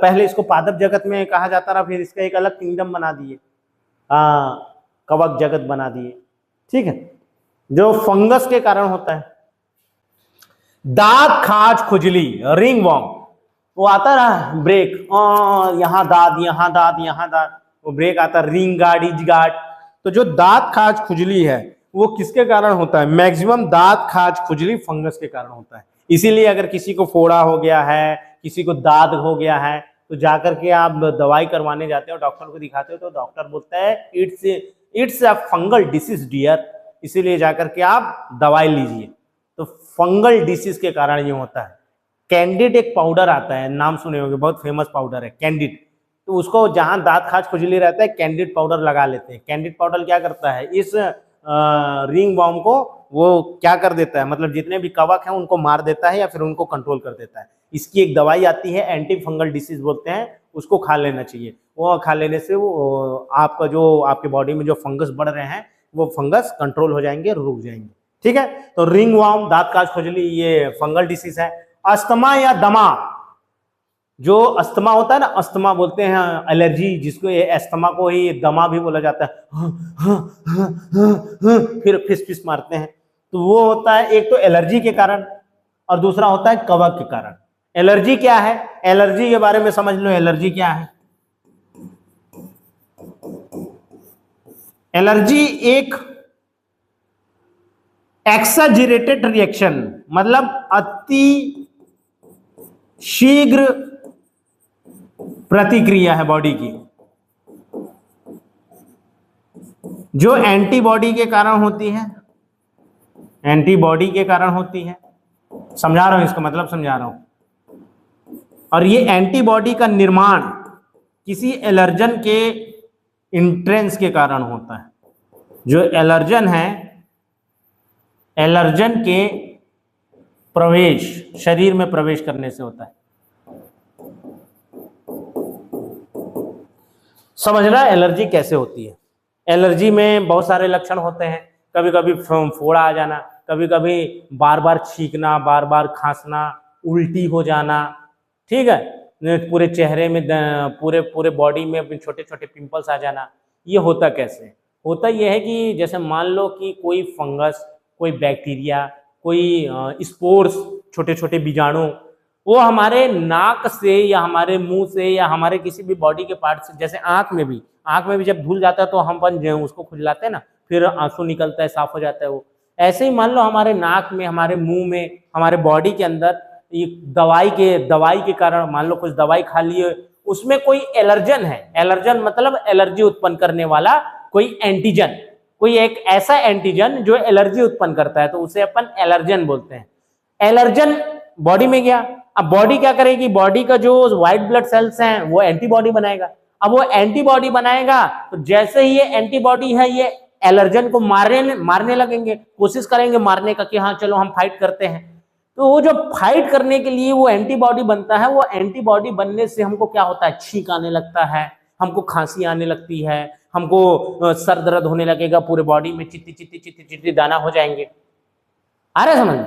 पहले इसको पादप जगत में कहा जाता रहा, फिर इसका एक अलग किंगडम बना दिए, कवक जगत बना दिए। ठीक है, जो फंगस के कारण होता है। दांत, खाज, खुजली, रिंग वॉर्म, वो आता रहा ब्रेक, यहाँ दांत, यहाँ दांत, यहाँ दांत, वो ब्रेक आता, रिंग गार्ड, इज गार्ड। तो जो दांत, खाज, खुजली है वो किसके कारण होता है? मैक्सिमम दांत, खाज, खुजली फंगस के कारण होता है। इसीलिए अगर किसी को फोड़ा हो गया है, किसी को दाद हो गया है, तो जाकर के आप दवाई करवाने जाते हो, डॉक्टर को दिखाते हो, तो डॉक्टर बोलता है it's a fungal disease dear, इसीलिए जाकर के आप दवाई लीजिए। तो फंगल डिसीज के कारण ये होता है। कैंडिड एक पाउडर आता है, नाम सुने होंगे, बहुत फेमस पाउडर है कैंडिड। तो उसको जहां दांत, खाज, खुजली रहता है, कैंडिड पाउडर लगा लेते हैं। कैंडिड पाउडर क्या करता है, इस रिंग वॉर्म को वो क्या कर देता है, मतलब जितने भी कवक हैं उनको मार देता है या फिर उनको कंट्रोल कर देता है। इसकी एक दवाई आती है, एंटी फंगल डिसीज बोलते हैं, उसको खा लेना चाहिए। वो खा लेने से वो आपका जो आपके बॉडी में जो फंगस बढ़ रहे हैं वो फंगस कंट्रोल हो जाएंगे, रुक जाएंगे। ठीक है, तो रिंग वॉर्म, दांत, खाज, खुजली, ये फंगल डिसीज है। अस्थमा या दमा, जो अस्थमा होता है ना, अस्थमा बोलते हैं एलर्जी, जिसको ये अस्थमा को ही दमा भी बोला जाता है, फिर फिस फिस मारते हैं, तो वो होता है एक तो एलर्जी के कारण, और दूसरा होता है कवक के कारण। एलर्जी क्या है, एलर्जी के बारे में समझ लो। एलर्जी क्या है? एलर्जी एक एक्साजरेटेड रिएक्शन, मतलब अति शीघ्र प्रतिक्रिया है बॉडी की, जो एंटीबॉडी के कारण होती है। एंटीबॉडी के कारण होती है, समझा रहा हूं, इसका मतलब समझा रहा हूं। और ये एंटीबॉडी का निर्माण किसी एलर्जन के इंट्रेंस के कारण होता है। जो एलर्जन है, एलर्जन के प्रवेश, शरीर में प्रवेश करने से होता है। समझना एलर्जी कैसे होती है। एलर्जी में बहुत सारे लक्षण होते हैं। कभी कभी फोड़ा आ जाना, कभी कभी बार बार छींकना, बार बार खांसना, उल्टी हो जाना। ठीक है, पूरे चेहरे में, पूरे बॉडी में छोटे छोटे पिंपल्स आ जाना। ये होता कैसे? होता यह है कि जैसे मान लो कि कोई फंगस, कोई बैक्टीरिया, कोई स्पोर्स, छोटे छोटे बीजाणु, वो हमारे नाक से या हमारे मुंह से या हमारे किसी भी बॉडी के पार्ट से, जैसे आंख में भी जब धूल जाता है तो हम उसको खुजलाते हैं ना, फिर आंसू निकलता है, साफ हो जाता है वो। ऐसे ही मान लो हमारे नाक में, हमारे मुंह में, हमारे बॉडी के अंदर ये दवाई के कारण, मान लो कुछ दवाई खा लिए, उसमें कोई एलर्जन है। एलर्जन मतलब एलर्जी उत्पन्न करने वाला कोई एंटीजन, कोई एक ऐसा एंटीजन जो एलर्जी उत्पन्न करता है, तो उसे अपन एलर्जन बोलते हैं। एलर्जन बॉडी में गया, अब बॉडी क्या करेगी? बॉडी का जो व्हाइट ब्लड सेल्स हैं वो एंटीबॉडी बनाएगा। अब वो एंटीबॉडी बनाएगा तो जैसे ही ये एंटीबॉडी है, ये एलर्जन को मारने लगेंगे, कोशिश करेंगे मारने का कि हाँ चलो हम फाइट करते हैं। तो वो जो फाइट करने के लिए वो एंटीबॉडी बनता है, वो एंटीबॉडी बनने से हमको क्या होता है? छींक आने लगता है, हमको खांसी आने लगती है, हमको सर दर्द होने लगेगा, पूरे बॉडी में चित्ती चित्ती चित्ती चित्ती दाना हो जाएंगे। आ रहा है समझ?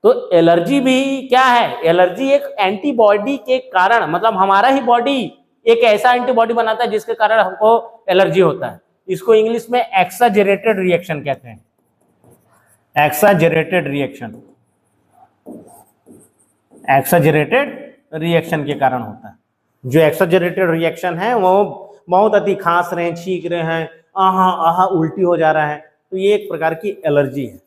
तो एलर्जी भी क्या है? एलर्जी एक एंटीबॉडी के कारण, मतलब हमारा ही बॉडी एक ऐसा एंटीबॉडी बनाता है जिसके कारण हमको एलर्जी होता है। इसको इंग्लिश में एक्साजेरेटेड रिएक्शन कहते हैं, एक्साजेरेटेड रिएक्शन, एक्साजेरेटेड रिएक्शन के कारण होता है। जो एक्साजेरेटेड रिएक्शन है वो बहुत अति खांस रहे हैं, छींक रहे हैं, आहा आहा उल्टी हो जा रहा है, तो ये एक प्रकार की एलर्जी है।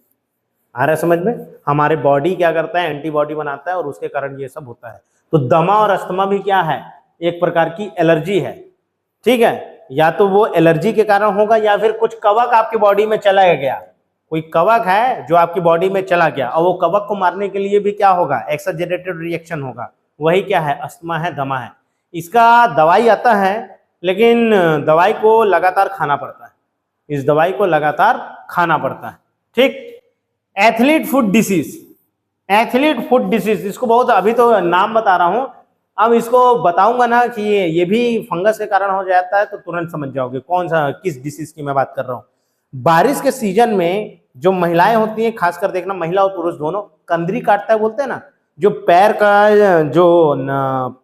आ रहा है समझ में? हमारे बॉडी क्या करता है, एंटीबॉडी बनाता है और उसके कारण ये सब होता है। तो दमा और अस्थमा भी क्या है, एक प्रकार की एलर्जी है। ठीक है, या तो वो एलर्जी के कारण होगा या फिर कुछ कवक आपकी बॉडी में चला गया, कोई कवक है जो आपकी बॉडी में चला गया और वो कवक को मारने के लिए भी क्या होगा, एक्साजेरेटेड रिएक्शन होगा। वही क्या है, अस्थमा है, दमा है। इसका दवाई आता है लेकिन दवाई को लगातार खाना पड़ता है, इस दवाई को लगातार खाना पड़ता है। ठीक, athlete foot disease, athlete foot disease, इसको बहुत अभी तो नाम बता रहा हूं, अब इसको बताऊंगा ना कि ये भी फंगस के कारण हो जाता है तो तुरंत समझ जाओगे कौन सा, किस डिसीज की मैं बात कर रहा हूं। बारिश के सीजन में जो महिलाएं होती हैं, खासकर देखना महिला और पुरुष दोनों, कंदरी काटता है बोलते हैं ना, जो पैर का जो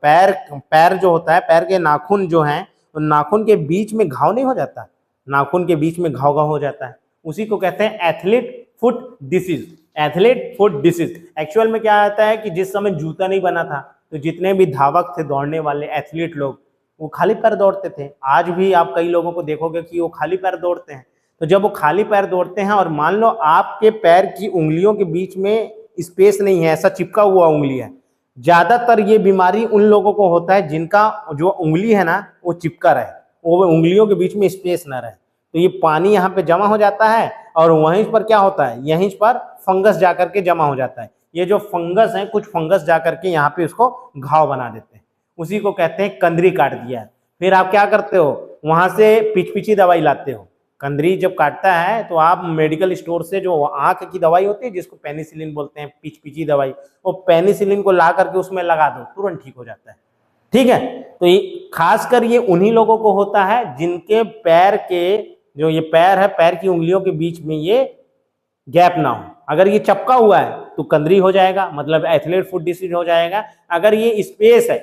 पैर जो होता है, पैर के नाखून जो हैं, उन नाखून के बीच में घाव नहीं हो जाता, नाखून के बीच में घाव हो जाता है, उसी को कहते हैं athlete foot disease. Athlete foot disease actual में क्या आता है कि जिस समय जूता नहीं बना था तो जितने भी धावक थे, दौड़ने वाले एथलीट लोग, वो खाली पैर दौड़ते थे। आज भी आप कई लोगों को देखोगे कि वो खाली पैर दौड़ते हैं। तो जब वो खाली पैर दौड़ते हैं और मान लो आपके पैर की उंगलियों के बीच में स्पेस नहीं है, ऐसा चिपका हुआ उंगली है, ज्यादातर ये बीमारी उन लोगों को होता है जिनका जो उंगली है ना वो चिपका रहे, वो उंगलियों के बीच में स्पेस ना रहे, तो ये पानी यहाँ पे जमा हो जाता है और वहीं पर क्या होता है, यहीं पर फंगस जाकर के जमा हो जाता है। ये जो फंगस है, कुछ फंगस जाकर के यहाँ पे उसको घाव बना देते हैं, उसी को कहते हैं कंदरी काट दिया है। फिर आप क्या करते हो, वहां से पिचपिची दवाई लाते हो। कंदरी जब काटता है तो आप मेडिकल स्टोर से जो आंख की दवाई होती है जिसको पेनिसिलिन बोलते हैं, पिचपिची दवाई, वो पेनिसिलिन को ला करके उसमें लगा दो, तुरंत ठीक हो जाता है। ठीक है, तो ये खासकर ये उन्हीं लोगों को होता है जिनके पैर के जो ये पैर है, पैर की उंगलियों के बीच में ये गैप ना हो। अगर ये चपका हुआ है तो कंदरी हो जाएगा, मतलब एथलीट फुट डिसीज हो जाएगा। अगर ये स्पेस है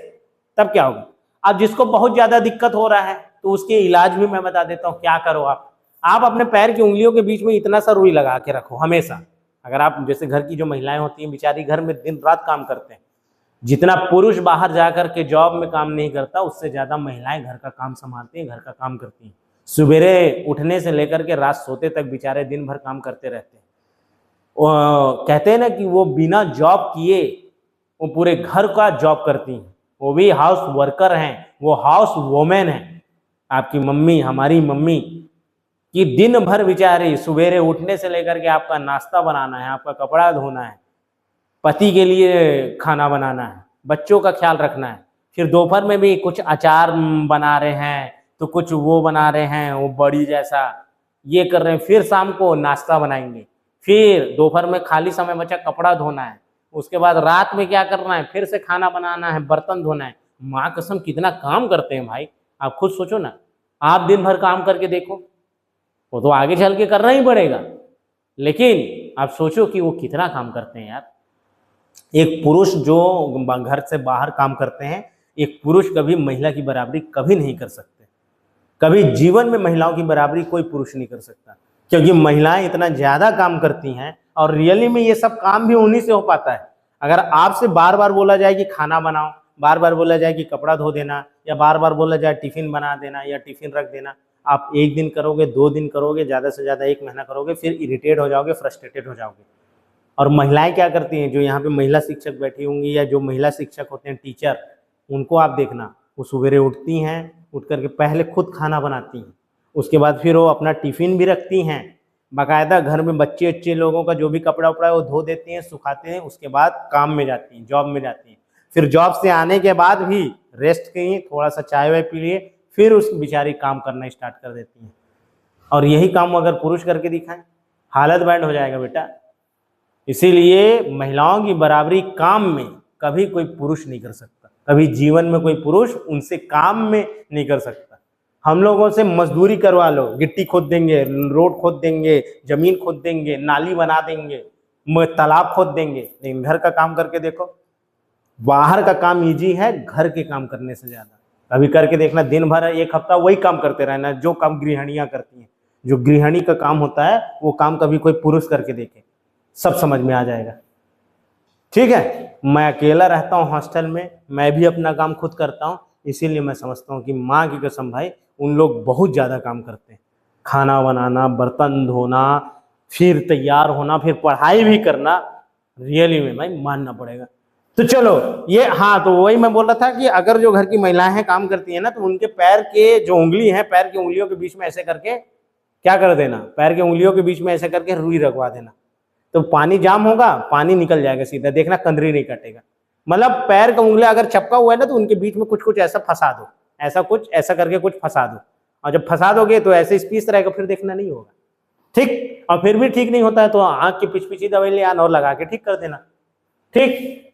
तब क्या होगा। अब जिसको बहुत ज्यादा दिक्कत हो रहा है तो उसके इलाज भी मैं बता देता हूँ। क्या करो आप अपने पैर की उंगलियों के बीच में इतना सा रुई लगा के रखो हमेशा। अगर आप जैसे घर की जो महिलाएं होती हैं बेचारी घर में दिन रात काम करते हैं, जितना पुरुष बाहर जाकर के जॉब में काम नहीं करता उससे ज्यादा महिलाएं घर का काम संभालती हैं, घर का काम करती हैं। सवेरे उठने से लेकर के रात सोते तक बेचारे दिन भर काम करते रहते हैं। कहते हैं ना कि वो बिना जॉब किए वो पूरे घर का जॉब करती हैं, वो भी हाउस वर्कर हैं, वो हाउस वोमेन है। आपकी मम्मी, हमारी मम्मी कि दिन भर बेचारी सवेरे उठने से लेकर के आपका नाश्ता बनाना है, आपका कपड़ा धोना है, पति के लिए खाना बनाना है, बच्चों का ख्याल रखना है, फिर दोपहर में भी कुछ अचार बना रहे हैं तो कुछ वो बना रहे हैं, वो बड़ी जैसा ये कर रहे हैं, फिर शाम को नाश्ता बनाएंगे, फिर दोपहर में खाली समय बचा कपड़ा धोना है, उसके बाद रात में क्या करना है, फिर से खाना बनाना है, बर्तन धोना है। माँ कसम कितना काम करते हैं भाई, आप खुद सोचो ना। आप दिन भर काम करके देखो, वो तो आगे चल के करना ही पड़ेगा, लेकिन आप सोचो कि वो कितना काम करते हैं यार। एक पुरुष जो घर से बाहर काम करते हैं, एक पुरुष कभी महिला की बराबरी कभी नहीं कर सकते। कभी जीवन में महिलाओं की बराबरी कोई पुरुष नहीं कर सकता, क्योंकि महिलाएं इतना ज्यादा काम करती हैं और रियली में ये सब काम भी उन्हीं से हो पाता है। अगर आपसे बार बार बोला जाए कि खाना बनाओ, बार बार बोला जाए कि कपड़ा धो देना, या बार बार बोला जाए टिफिन बना देना या टिफिन रख देना, आप एक दिन करोगे, 2 दिन करोगे, ज्यादा से ज्यादा 1 महीना करोगे, फिर इरिटेट हो जाओगे, फ्रस्ट्रेटेड हो जाओगे। और महिलाएं क्या करती हैं, जो यहाँ पे महिला शिक्षक बैठी होंगी या जो महिला शिक्षक होते हैं टीचर, उनको आप देखना, वो सवेरे उठती हैं, उठ करके पहले खुद खाना बनाती हैं, उसके बाद फिर वो अपना टिफिन भी रखती हैं, बाकायदा घर में बच्चे अच्छे लोगों का जो भी कपड़ा उपड़ा है वो धो देती हैं, सुखाते हैं, उसके बाद काम में जाती हैं, जॉब में जाती हैं। फिर जॉब से आने के बाद भी रेस्ट किए, थोड़ा सा चाय वाय पी लिए, फिर उस बेचारी काम करना स्टार्ट कर देती हैं। और यही काम अगर पुरुष करके दिखाएं, हालत बैंड हो जाएगा बेटा। इसीलिए महिलाओं की बराबरी काम में कभी कोई पुरुष नहीं कर सकता, कभी जीवन में कोई पुरुष उनसे काम में नहीं कर सकता। हम लोगों से मजदूरी करवा लो, गिट्टी खोद देंगे, रोड खोद देंगे, जमीन खोद देंगे, नाली बना देंगे, तालाब खोद देंगे, लेकिन घर का काम करके देखो। बाहर का काम इजी है घर के काम करने से ज्यादा। अभी करके देखना, दिन भर 1 हफ्ता वही काम करते रहना जो काम गृहिणियां करती हैं। जो गृहिणी का काम होता है वो काम कभी कोई पुरुष करके देखे, सब समझ में आ जाएगा। ठीक है, मैं अकेला रहता हूँ हॉस्टल में, मैं भी अपना काम खुद करता हूँ, इसीलिए मैं समझता हूँ कि माँ की कसम भाई उन लोग बहुत ज़्यादा काम करते हैं। खाना बनाना, बर्तन धोना, फिर तैयार होना, फिर पढ़ाई भी करना, रियली में भाई मानना पड़ेगा। तो चलो ये, हाँ तो वही मैं बोल रहा था कि अगर जो घर की महिलाएं हैं काम करती हैं ना, तो उनके पैर के जो उंगली है, पैर की उंगलियों के बीच में ऐसे करके क्या कर देना, पैर की उंगलियों के बीच में ऐसे करके रुई रखवा देना, तो पानी जाम होगा, पानी निकल जाएगा सीधा, देखना कंदरी नहीं कटेगा। मतलब पैर का उंगली अगर चपका हुआ है ना, तो उनके बीच में कुछ कुछ ऐसा फंसा दो, ऐसा कुछ ऐसा करके कुछ फंसा दो, और जब फंसा दोगे तो ऐसे स्पीस रहेगा, फिर देखना नहीं होगा। ठीक, और फिर भी ठीक नहीं होता है तो आंख की पिचपिची दवाई ले आना और लगा के ठीक कर देना। ठीक,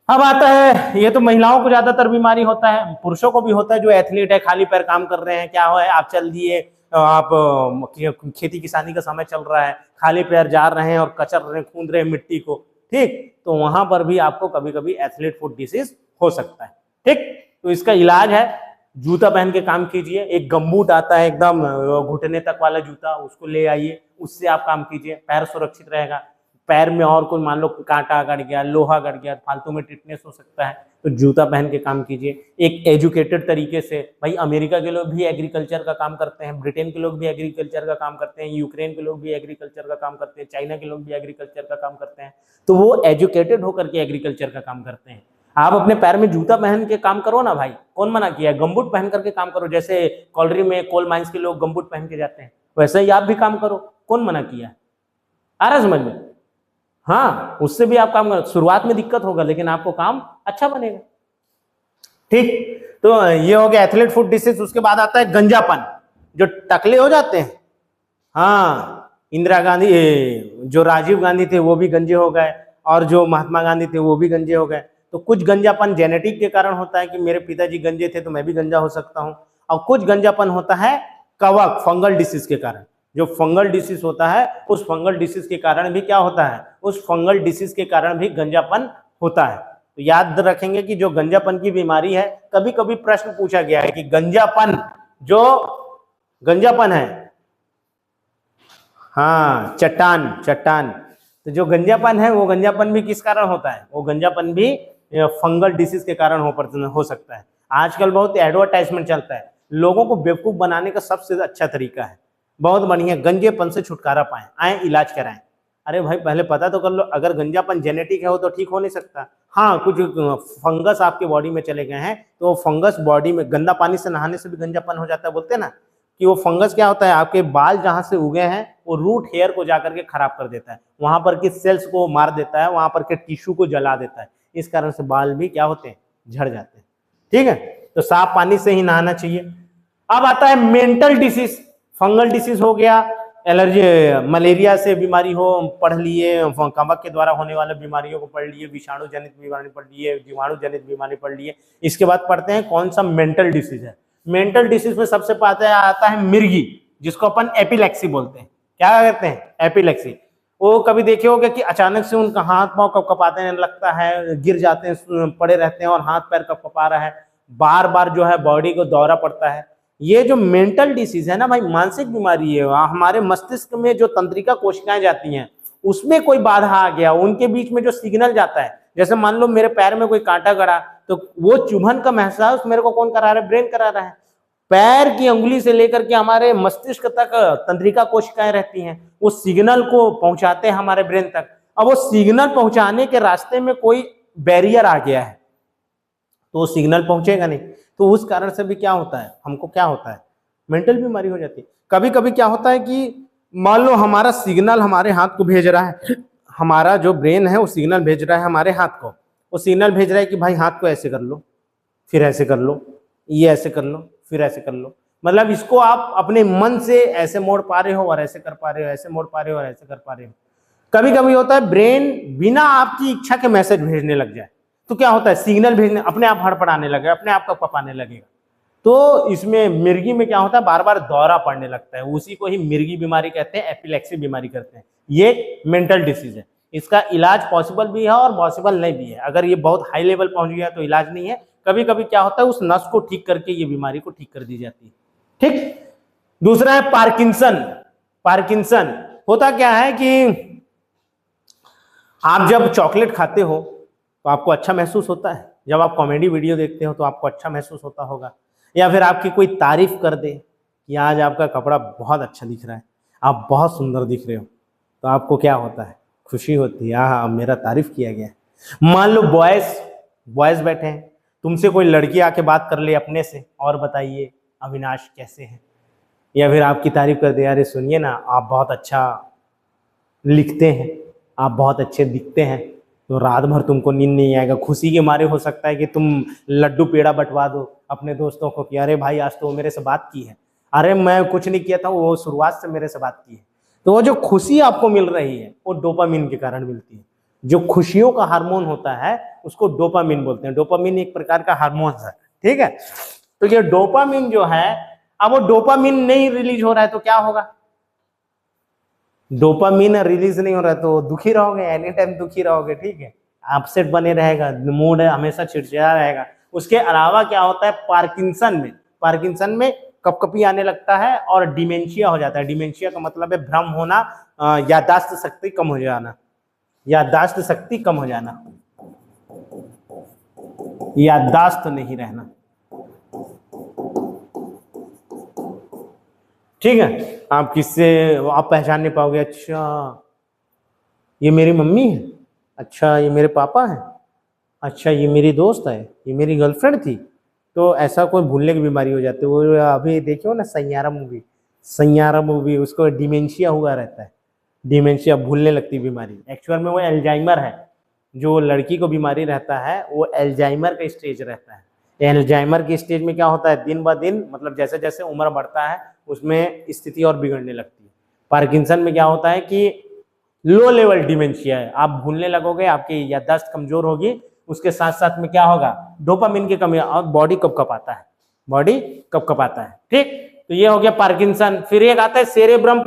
अब आता है, ये तो महिलाओं को ज्यादातर बीमारी होता है, पुरुषों को भी होता है, जो एथलीट है, खाली पैर काम कर रहे हैं, क्या हो है, आप चल दिए, आप खेती किसानी का समय चल रहा है, खाली पैर जा रहे हैं और कचर रहे हैं, खूंद रहे हैं मिट्टी को, ठीक, तो वहां पर भी आपको कभी कभी एथलीट फुट डिसीज हो सकता है। ठीक, तो इसका इलाज है, जूता पहन के काम कीजिए, एक गमबूट आता है एकदम घुटने तक वाला जूता, उसको ले आइए, उससे आप काम कीजिए, पैर सुरक्षित रहेगा। पैर में और कोई मान लो कांटा गड़ गया, लोहा गड़ गया, फालतू में टिटनेस हो सकता है, तो जूता पहन के काम कीजिए एक एजुकेटेड तरीके से। भाई अमेरिका के लोग भी एग्रीकल्चर का काम करते हैं, ब्रिटेन के लोग भी एग्रीकल्चर का काम करते हैं, यूक्रेन के लोग भी एग्रीकल्चर का काम करते हैं, चाइना के लोग भी एग्रीकल्चर का काम करते हैं, तो वो एजुकेटेड होकर के एग्रीकल्चर का काम करते हैं। आप अपने पैर में जूता पहन के काम करो ना भाई, कौन मना किया है, गमबूट पहन करके काम करो, जैसे कॉलरी में कोल माइंस के लोग गमबूट पहन के जाते हैं, वैसे ही आप भी काम करो, कौन मना किया है, आ रहा समझ में। हाँ, उससे भी आप काम करो, शुरुआत में दिक्कत होगा लेकिन आपको काम अच्छा बनेगा। ठीक, तो ये हो गया एथलीट फुट डिसीज। उसके बाद आता है गंजापन, जो टकले हो जाते हैं। हाँ, इंदिरा गांधी, जो राजीव गांधी थे वो भी गंजे हो गए, और जो महात्मा गांधी थे वो भी गंजे हो गए। तो कुछ गंजापन जेनेटिक के कारण होता है कि मेरे पिताजी गंजे थे तो मैं भी गंजा हो सकता हूँ, और कुछ गंजापन होता है कवक, फंगल डिसीज के कारण। जो फंगल डिसीज होता है, उस फंगल डिसीज के कारण भी क्या होता है, उस फंगल डिसीज के कारण भी गंजापन होता है। तो याद रखेंगे कि जो गंजापन की बीमारी है, कभी कभी प्रश्न पूछा गया है कि गंजापन, जो गंजापन है, हाँ चट्टान, चट्टान, तो जो गंजापन है वो गंजापन भी किस कारण होता है, वो गंजापन भी फंगल डिसीज के कारण हो सकता है। आजकल बहुत एडवर्टाइजमेंट चलता है, लोगों को बेवकूफ बनाने का सबसे अच्छा तरीका है, बहुत बढ़िया, गंजेपन से छुटकारा पाएं, आए इलाज कराएं। अरे भाई पहले पता तो कर लो, अगर गंजापन जेनेटिक है वो तो ठीक हो नहीं सकता। हाँ, कुछ फंगस आपके बॉडी में चले गए हैं, तो वो फंगस बॉडी में, गंदा पानी से नहाने से भी गंजापन हो जाता है, बोलते हैं ना कि वो फंगस क्या होता है, आपके बाल जहां से उगे हैं वो रूट हेयर को जाकर के खराब कर देता है, वहां पर के सेल्स को मार देता है, वहां पर के टिश्यू को जला देता है, इस कारण से बाल भी क्या होते हैं, झड़ जाते हैं। ठीक है, तो साफ पानी से ही नहाना चाहिए। अब आता है मेंटल डिसीज, फंगल डिसीज हो गया, एलर्जी, मलेरिया से बीमारी हो पढ़ लिए, कवक के द्वारा होने वाले बीमारियों को पढ़ लिए, विषाणु जनित बीमारी पढ़ लिए, जीवाणु जनित बीमारी पढ़ लिए। इसके बाद पढ़ते हैं कौन सा मेंटल डिसीज है। मेंटल डिसीज में सबसे आता है मिर्गी, जिसको अपन एपिलेक्सी बोलते हैं। क्या कहते हैं, एपिलेक्सी। वो कभी देखे होगा कि अचानक से उनका हाथ पांव कपकपाने लगता है, गिर जाते हैं, पड़े रहते हैं और हाथ पैर कपकपा रहा है, बार बार जो है बॉडी को दौरा पड़ता है। ये जो मेंटल डिसीज है ना भाई, मानसिक बीमारी है। हमारे मस्तिष्क में जो तंत्रिका कोशिकाएं जाती हैं, उसमें कोई बाधा आ गया, उनके बीच में जो सिग्नल जाता है, जैसे मान लो मेरे पैर में कोई कांटा गड़ा, तो वो चुभन का महसूस मेरे को कौन करा रहा है, ब्रेन करा रहा है। पैर की अंगुली से लेकर के हमारे मस्तिष्क तक तंत्रिका कोशिकाएं रहती हैं, वो सिग्नल को पहुंचाते हैं हमारे ब्रेन तक। अब वो सिग्नल पहुंचाने के रास्ते में कोई बैरियर आ गया है, तो वो सिग्नल पहुंचेगा नहीं, तो उस कारण से भी क्या होता है, हमको क्या होता है, मेंटल बीमारी हो जाती है। कभी कभी क्या होता है कि मान लो हमारा सिग्नल हमारे हाथ को भेज रहा है, हमारा जो ब्रेन है वो सिग्नल भेज रहा है हमारे हाथ को, वो सिग्नल भेज रहा है कि भाई हाथ को ऐसे कर लो, फिर ऐसे कर लो, ये ऐसे कर लो, फिर ऐसे कर लो। मतलब इसको आप अपने मन से ऐसे मोड़ पा रहे हो और ऐसे कर पा रहे हो, ऐसे मोड़ पा रहे हो और ऐसे कर पा रहे हो। कभी कभी होता है ब्रेन बिना आपकी इच्छा के मैसेज भेजने लग जाए, तो क्या होता है, सिग्नल भेजने अपने आप हड़पड़ाने लगे, अपने आप कपकपाने लगेगा। तो इसमें मिर्गी में क्या होता है, बार बार दौरा पड़ने लगता है, उसी को ही मिर्गी बीमारी कहते हैं, एपिलेक्सी बीमारी कहते हैं। ये मेंटल डिसीज है। इसका इलाज पॉसिबल भी है और पॉसिबल नहीं भी है। अगर ये बहुत हाई लेवल पहुंच गया तो इलाज नहीं है, कभी कभी क्या होता है उस नस को ठीक करके ये बीमारी को ठीक कर दी जाती है। ठीक। दूसरा है पार्किंसन। पार्किंसन होता क्या है कि आप जब चॉकलेट खाते हो तो आपको अच्छा महसूस होता है, जब आप कॉमेडी वीडियो देखते हो तो आपको अच्छा महसूस होता होगा, या फिर आपकी कोई तारीफ कर दे कि आज आपका कपड़ा बहुत अच्छा दिख रहा है, आप बहुत सुंदर दिख रहे हो, तो आपको क्या होता है, खुशी होती है, हाँ मेरा तारीफ किया गया। मान लो बॉयज बैठे हैं, तुमसे कोई लड़की आके बात कर ले अपने से, और बताइए अविनाश कैसे हैं, या फिर आपकी तारीफ कर दे, अरे सुनिए ना आप बहुत अच्छा लिखते हैं, आप बहुत अच्छे दिखते हैं, तो रात भर तुमको नींद नहीं आएगा। खुशी के मारे हो सकता है कि तुम लड्डू पेड़ा बंटवा दो अपने दोस्तों को कि अरे भाई आज तो वो मेरे से बात की है, अरे मैं कुछ नहीं किया था, वो शुरुआत से मेरे से बात की है। तो वो जो खुशी आपको मिल रही है वो डोपामिन के कारण मिलती है। जो खुशियों का हार्मोन होता है उसको डोपामिन बोलते हैं। डोपामिन एक प्रकार का हार्मोन है, ठीक है। तो ये डोपामिन जो है, अब वो डोपामिन नहीं रिलीज हो रहा है तो क्या होगा, डोपामिन रिलीज नहीं हो रहा है तो दुखी रहोगे, एनी टाइम दुखी रहोगे, ठीक है, अपसेट बने रहेगा, मूड हमेशा चिड़चिड़ा रहेगा। उसके अलावा क्या होता है पार्किंसन में कपकपी आने लगता है और डिमेंशिया हो जाता है। डिमेंशिया का मतलब है भ्रम होना, याददाश्त शक्ति कम हो जाना, याददाश्त शक्ति कम हो जाना, याददाश्त नहीं रहना, ठीक है। आप किससे आप पहचान नहीं पाओगे, अच्छा ये मेरी मम्मी है, अच्छा ये मेरे पापा हैं, अच्छा ये मेरी दोस्त है, ये मेरी गर्लफ्रेंड थी। तो ऐसा कोई भूलने की बीमारी हो जाती है। वो अभी देखियो ना सैयारा मूवी, उसको डिमेंशिया हुआ रहता है, डिमेंशिया भूलने लगती बीमारी। एक्चुअल में वो एल्जाइमर है, जो लड़की को बीमारी रहता है वो एल्जाइमर का स्टेज रहता है। एल्जाइमर के स्टेज में क्या होता है, दिन ब दिन मतलब जैसे जैसे उम्र बढ़ता है उसमें स्थिति और बिगड़ने लगती है। पार्किंसन में क्या होता है कि लो लेवल डिमेंशिया है, आप भूलने लगोगे, आपकी याददाश्त कमजोर होगी, उसके साथ साथ में क्या होगा, डोपामिन की कमी और बॉडी कपकपाता है, ठीक। तो ये हो गया पार्किंसन। फिर एक आता है सेरेब्रम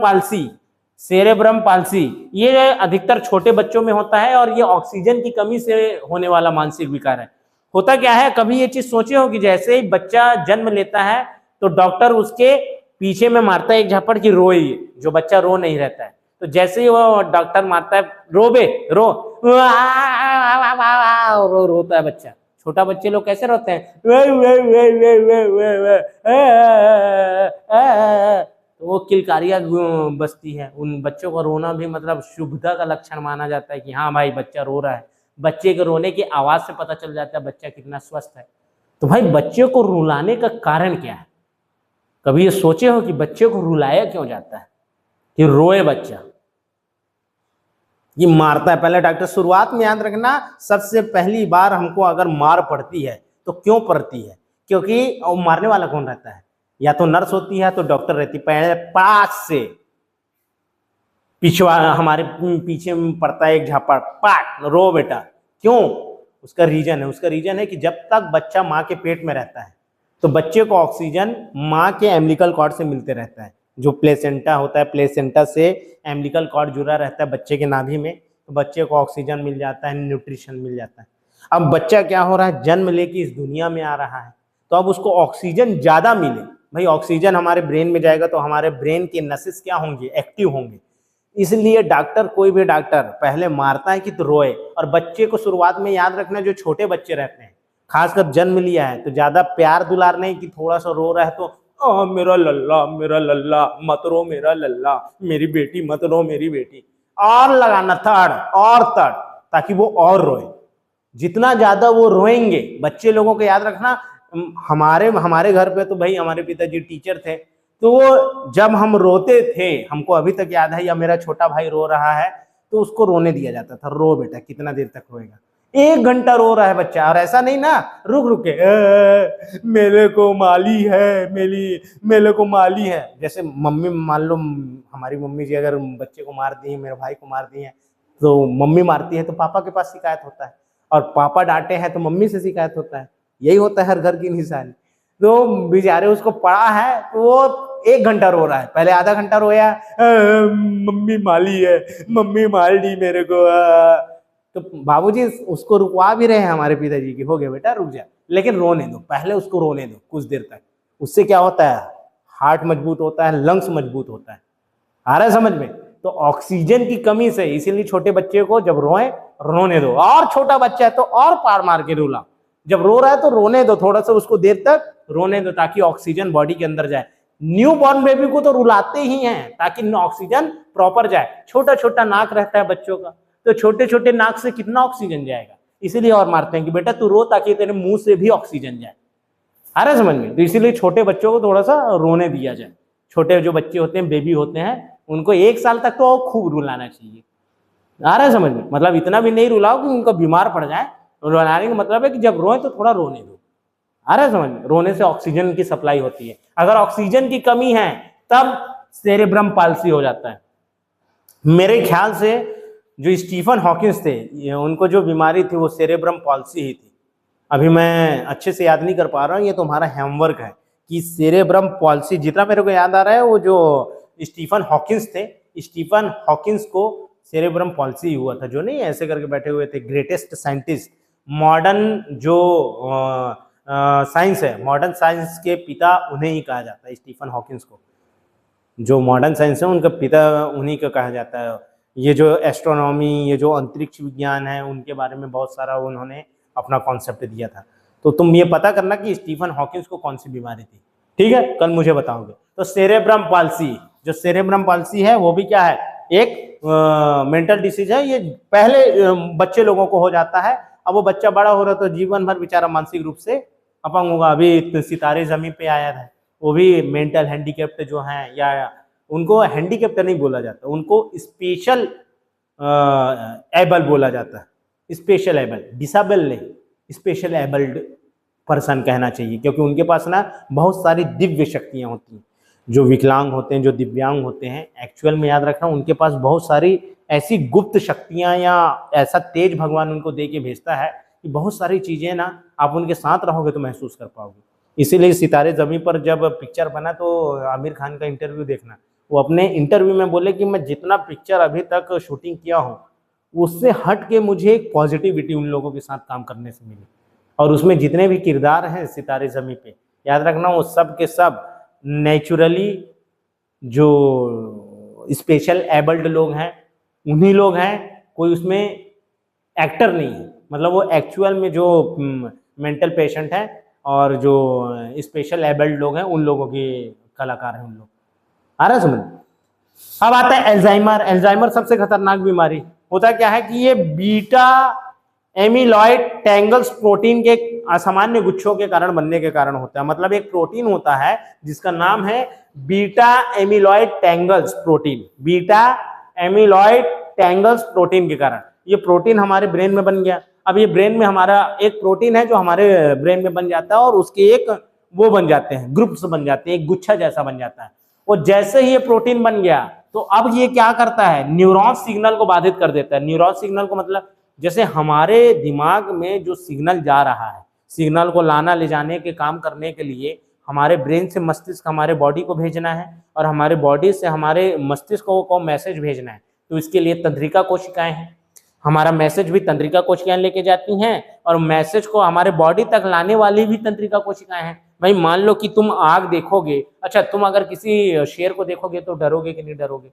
पाल्सी। ये अधिकतर छोटे बच्चों में होता है और ये ऑक्सीजन की कमी से होने वाला मानसिक विकार है। होता क्या है, कभी ये चीज सोचे हो कि जैसे ही बच्चा जन्म लेता है तो डॉक्टर उसके पीछे में मारता है एक झापड़ की रोए, जो बच्चा रो नहीं रहता है, तो जैसे ही वो डॉक्टर मारता है रोता है बच्चा। छोटा बच्चे लोग कैसे रोते हैं, तो वो किलकारियां बजती है। उन बच्चों का रोना भी मतलब शुभता का लक्षण माना जाता है कि हाँ भाई बच्चा रो रहा है। बच्चे के रोने की आवाज से पता चल जाता है बच्चा कितना स्वस्थ है। तो भाई बच्चे को रुलाने का कारण क्या है, कभी ये सोचे हो कि बच्चे को रुलाया क्यों जाता है कि रोए बच्चा, ये मारता है। पहले डॉक्टर शुरुआत में याद रखना, सबसे पहली बार हमको अगर मार पड़ती है तो क्यों पड़ती है, क्योंकि वो मारने वाला कौन रहता है, या तो नर्स होती है तो डॉक्टर रहती है। पहले पास से पिछवा हमारे पीछे में पड़ता है एक झापड़, पाट रो बेटा, क्यों, उसका रीजन है कि जब तक बच्चा माँ के पेट में रहता है तो बच्चे को ऑक्सीजन माँ के एम्बिलिकल कॉर्ड से मिलते रहता है। जो प्लेसेंटा होता है, प्लेसेंटा से एम्बिलिकल कॉर्ड जुड़ा रहता है बच्चे के नाभि में, तो बच्चे को ऑक्सीजन मिल जाता है, न्यूट्रिशन मिल जाता है। अब बच्चा क्या हो रहा है, जन्म लेके इस दुनिया में आ रहा है, तो अब उसको ऑक्सीजन ज्यादा मिले। भाई ऑक्सीजन हमारे ब्रेन में जाएगा तो हमारे ब्रेन के नसेस क्या होंगे, एक्टिव होंगे। इसलिए डॉक्टर, कोई भी डॉक्टर पहले मारता है कि तो रोए। और बच्चे को शुरुआत में याद रखना, जो छोटे बच्चे रहते हैं खासकर जन्म लिया है तो ज्यादा प्यार दुलार नहीं कि थोड़ा सा रो रहा है तो मेरा लल्ला मत रो, मेरा लल्ला, मेरी बेटी मत रो, मेरी बेटी, और लगाना थर्ड, ताकि वो और रोए। जितना ज्यादा वो रोएंगे बच्चे लोगों को, याद रखना हमारे घर पे तो भाई हमारे पिताजी टीचर थे, तो वो जब हम रोते थे, हमको अभी तक याद है, या मेरा छोटा भाई रो रहा है तो उसको रोने दिया जाता था, रो बेटा, कितना देर तक रोएगा, 1 घंटा रो रहा है बच्चा, और ऐसा नहीं ना रुक के मेरे को माली है, मेरे को माली है। जैसे मम्मी, मान लो हमारी मम्मी जी अगर बच्चे को मार दी है, मेरे भाई को मार दी है, तो मम्मी मारती है तो पापा के पास शिकायत होता है, और पापा डांटे हैं तो मम्मी से शिकायत होता है। यही होता है हर घर की निशानी। तो बेचारे उसको पड़ा है तो वो 1 घंटा रो रहा है, पहले आधा घंटा रोया, मम्मी माली है, मम्मी मार दी मेरे को। तो बाबूजी उसको रुकवा भी रहे हैं हमारे पिताजी की, हो गया बेटा रुक जा, लेकिन रोने दो, पहले उसको रोने दो कुछ देर तक। उससे क्या होता है, हार्ट मजबूत होता है, लंग्स मजबूत होता है। आ रहा है समझ में? तो ऑक्सीजन की कमी से इसीलिए छोटे बच्चे को जब रोए रोने दो, और छोटा बच्चा है तो और पार मार के रुला। जब रो रहा है तो रोने दो, थोड़ा सा उसको देर तक रोने दो ताकि ऑक्सीजन बॉडी के अंदर जाए। न्यू बॉर्न बेबी को तो रुलाते ही हैं ताकि ऑक्सीजन प्रॉपर जाए। छोटा छोटा नाक रहता है बच्चों का, तो छोटे छोटे नाक से कितना ऑक्सीजन जाएगा, इसीलिए और मारते हैं कि बेटा तू रो ताकि तेरे मुंह से भी ऑक्सीजन जाए। आ रहा है समझ में? तो इसीलिए छोटे बच्चों को थोड़ा सा रोने दिया जाए। छोटे जो बच्चे होते हैं, बेबी होते हैं, उनको 1 साल तक तो खूब रुलाना चाहिए। आ रहा है समझ में? मतलब इतना भी नहीं रुलाओ कि उनको बीमार पड़ जाए। रुलाने का मतलब है कि जब रोए तो थोड़ा रोने दो। आ रहा है समझ में? रोने से ऑक्सीजन की सप्लाई होती है। अगर ऑक्सीजन की कमी है तब सेरेब्रम पाल्सी हो जाता है। मेरे ख्याल से जो स्टीफन हॉकिंस थे, उनको जो बीमारी थी वो सेरेब्रम पाल्सी ही थी। अभी मैं अच्छे से याद नहीं कर पा रहा हूँ, ये तुम्हारा होमवर्क है कि सेरेब्रम पाल्सी, जितना मेरे को याद आ रहा है वो जो स्टीफन हॉकिंस थे, स्टीफन हॉकिंस को सेरेब्रम पाल्सी हुआ था। जो नहीं ऐसे करके बैठे हुए थे, ग्रेटेस्ट साइंटिस्ट, मॉडर्न जो साइंस है, मॉडर्न साइंस के पिता उन्हें ही कहा जाता है, स्टीफन हॉकिंस को। जो मॉडर्न साइंस है उनका पिता उन्हीं को कहा जाता है। ये जो एस्ट्रोनॉमी, ये जो अंतरिक्ष विज्ञान है, उनके बारे में बहुत सारा उन्होंने अपना कॉन्सेप्ट दिया था। तो तुम ये पता करना कि स्टीफन हॉकिंस को कौन सी बीमारी थी, ठीक है? कल मुझे बताओगे। तो सेरेब्रम पाल्सी, जो सेरेब्रम पाल्सी है वो भी क्या है, एक मेंटल डिसीज है। ये पहले बच्चे लोगों को हो जाता है। अब वो बच्चा बड़ा हो रहा तो जीवन भर बेचारा मानसिक रूप से अपंग होगा। अभी सितारे जमीन पे आया था, वो भी मेंटल हैंडीकैप्ट जो हैं, या उनको हैंडीकैप्ट नहीं बोला जाता, उनको स्पेशल एबल बोला जाता है। स्पेशल एबल, डिसेबल नहीं, स्पेशल एबल्ड पर्सन कहना चाहिए, क्योंकि उनके पास ना बहुत सारी दिव्य शक्तियां होती हैं। जो विकलांग होते हैं, जो दिव्यांग होते हैं, एक्चुअल में याद रखना उनके पास बहुत सारी ऐसी गुप्त शक्तियां या ऐसा तेज भगवान उनको दे के भेजता है कि बहुत सारी चीजें ना आप उनके साथ रहोगे तो महसूस कर पाओगे। इसीलिए सितारे ज़मीं पर जब पिक्चर बना तो आमिर खान का इंटरव्यू देखना, वो अपने इंटरव्यू में बोले कि मैं जितना पिक्चर अभी तक शूटिंग किया हूँ उससे हट के मुझे एक पॉजिटिविटी उन लोगों के साथ काम करने से मिली। और उसमें जितने भी किरदार हैं सितारे ज़मीं पे, याद रखना वो सब के सब नेचुरली जो स्पेशल एबल्ड लोग हैं उन्हीं लोग हैं, कोई उसमें एक्टर नहीं है। मतलब वो एक्चुअल में जो मेंटल पेशेंट है और जो स्पेशल एबल्ड लोग हैं उन लोगों के कलाकार हैं उन लोग। आ रहा है समझ? अब आता है एल्जाइमर। एल्जाइमर सबसे खतरनाक बीमारी। होता क्या है कि ये बीटा एमिलॉइड टैंगल्स प्रोटीन के असामान्य गुच्छों के कारण बनने के कारण होता है। मतलब एक प्रोटीन होता है जिसका नाम है beta amyloid tangles protein. Beta amyloid tangles protein के कारण ये प्रोटीन हमारे ब्रेन में बन गया। अब ये ब्रेन में हमारा एक प्रोटीन है जो हमारे ब्रेन में बन जाता है और उसके एक वो बन जाते हैं, ग्रुप्स बन जाते हैं, एक गुच्छा जैसा बन जाता है। और जैसे ही ये प्रोटीन बन गया तो अब ये क्या करता है, न्यूरॉन सिग्नल को बाधित कर देता है। न्यूरॉन सिग्नल को मतलब जैसे हमारे दिमाग में जो सिग्नल जा रहा है, सिग्नल को लाना ले जाने के काम करने के लिए हमारे ब्रेन से मस्तिष्क हमारे बॉडी को भेजना है और हमारे बॉडी से हमारे मस्तिष्क को मैसेज भेजना है। तो इसके लिए तंत्रिका कोशिकाएं हैं। हमारा मैसेज भी तंत्रिका कोशिकाएं लेके जाती हैं और मैसेज को हमारे बॉडी तक लाने वाली भी तंत्रिका कोशिकाएं हैं। भाई मान लो कि तुम आग देखोगे, अच्छा तुम अगर किसी शेर को देखोगे तो डरोगे कि नहीं डरोगे?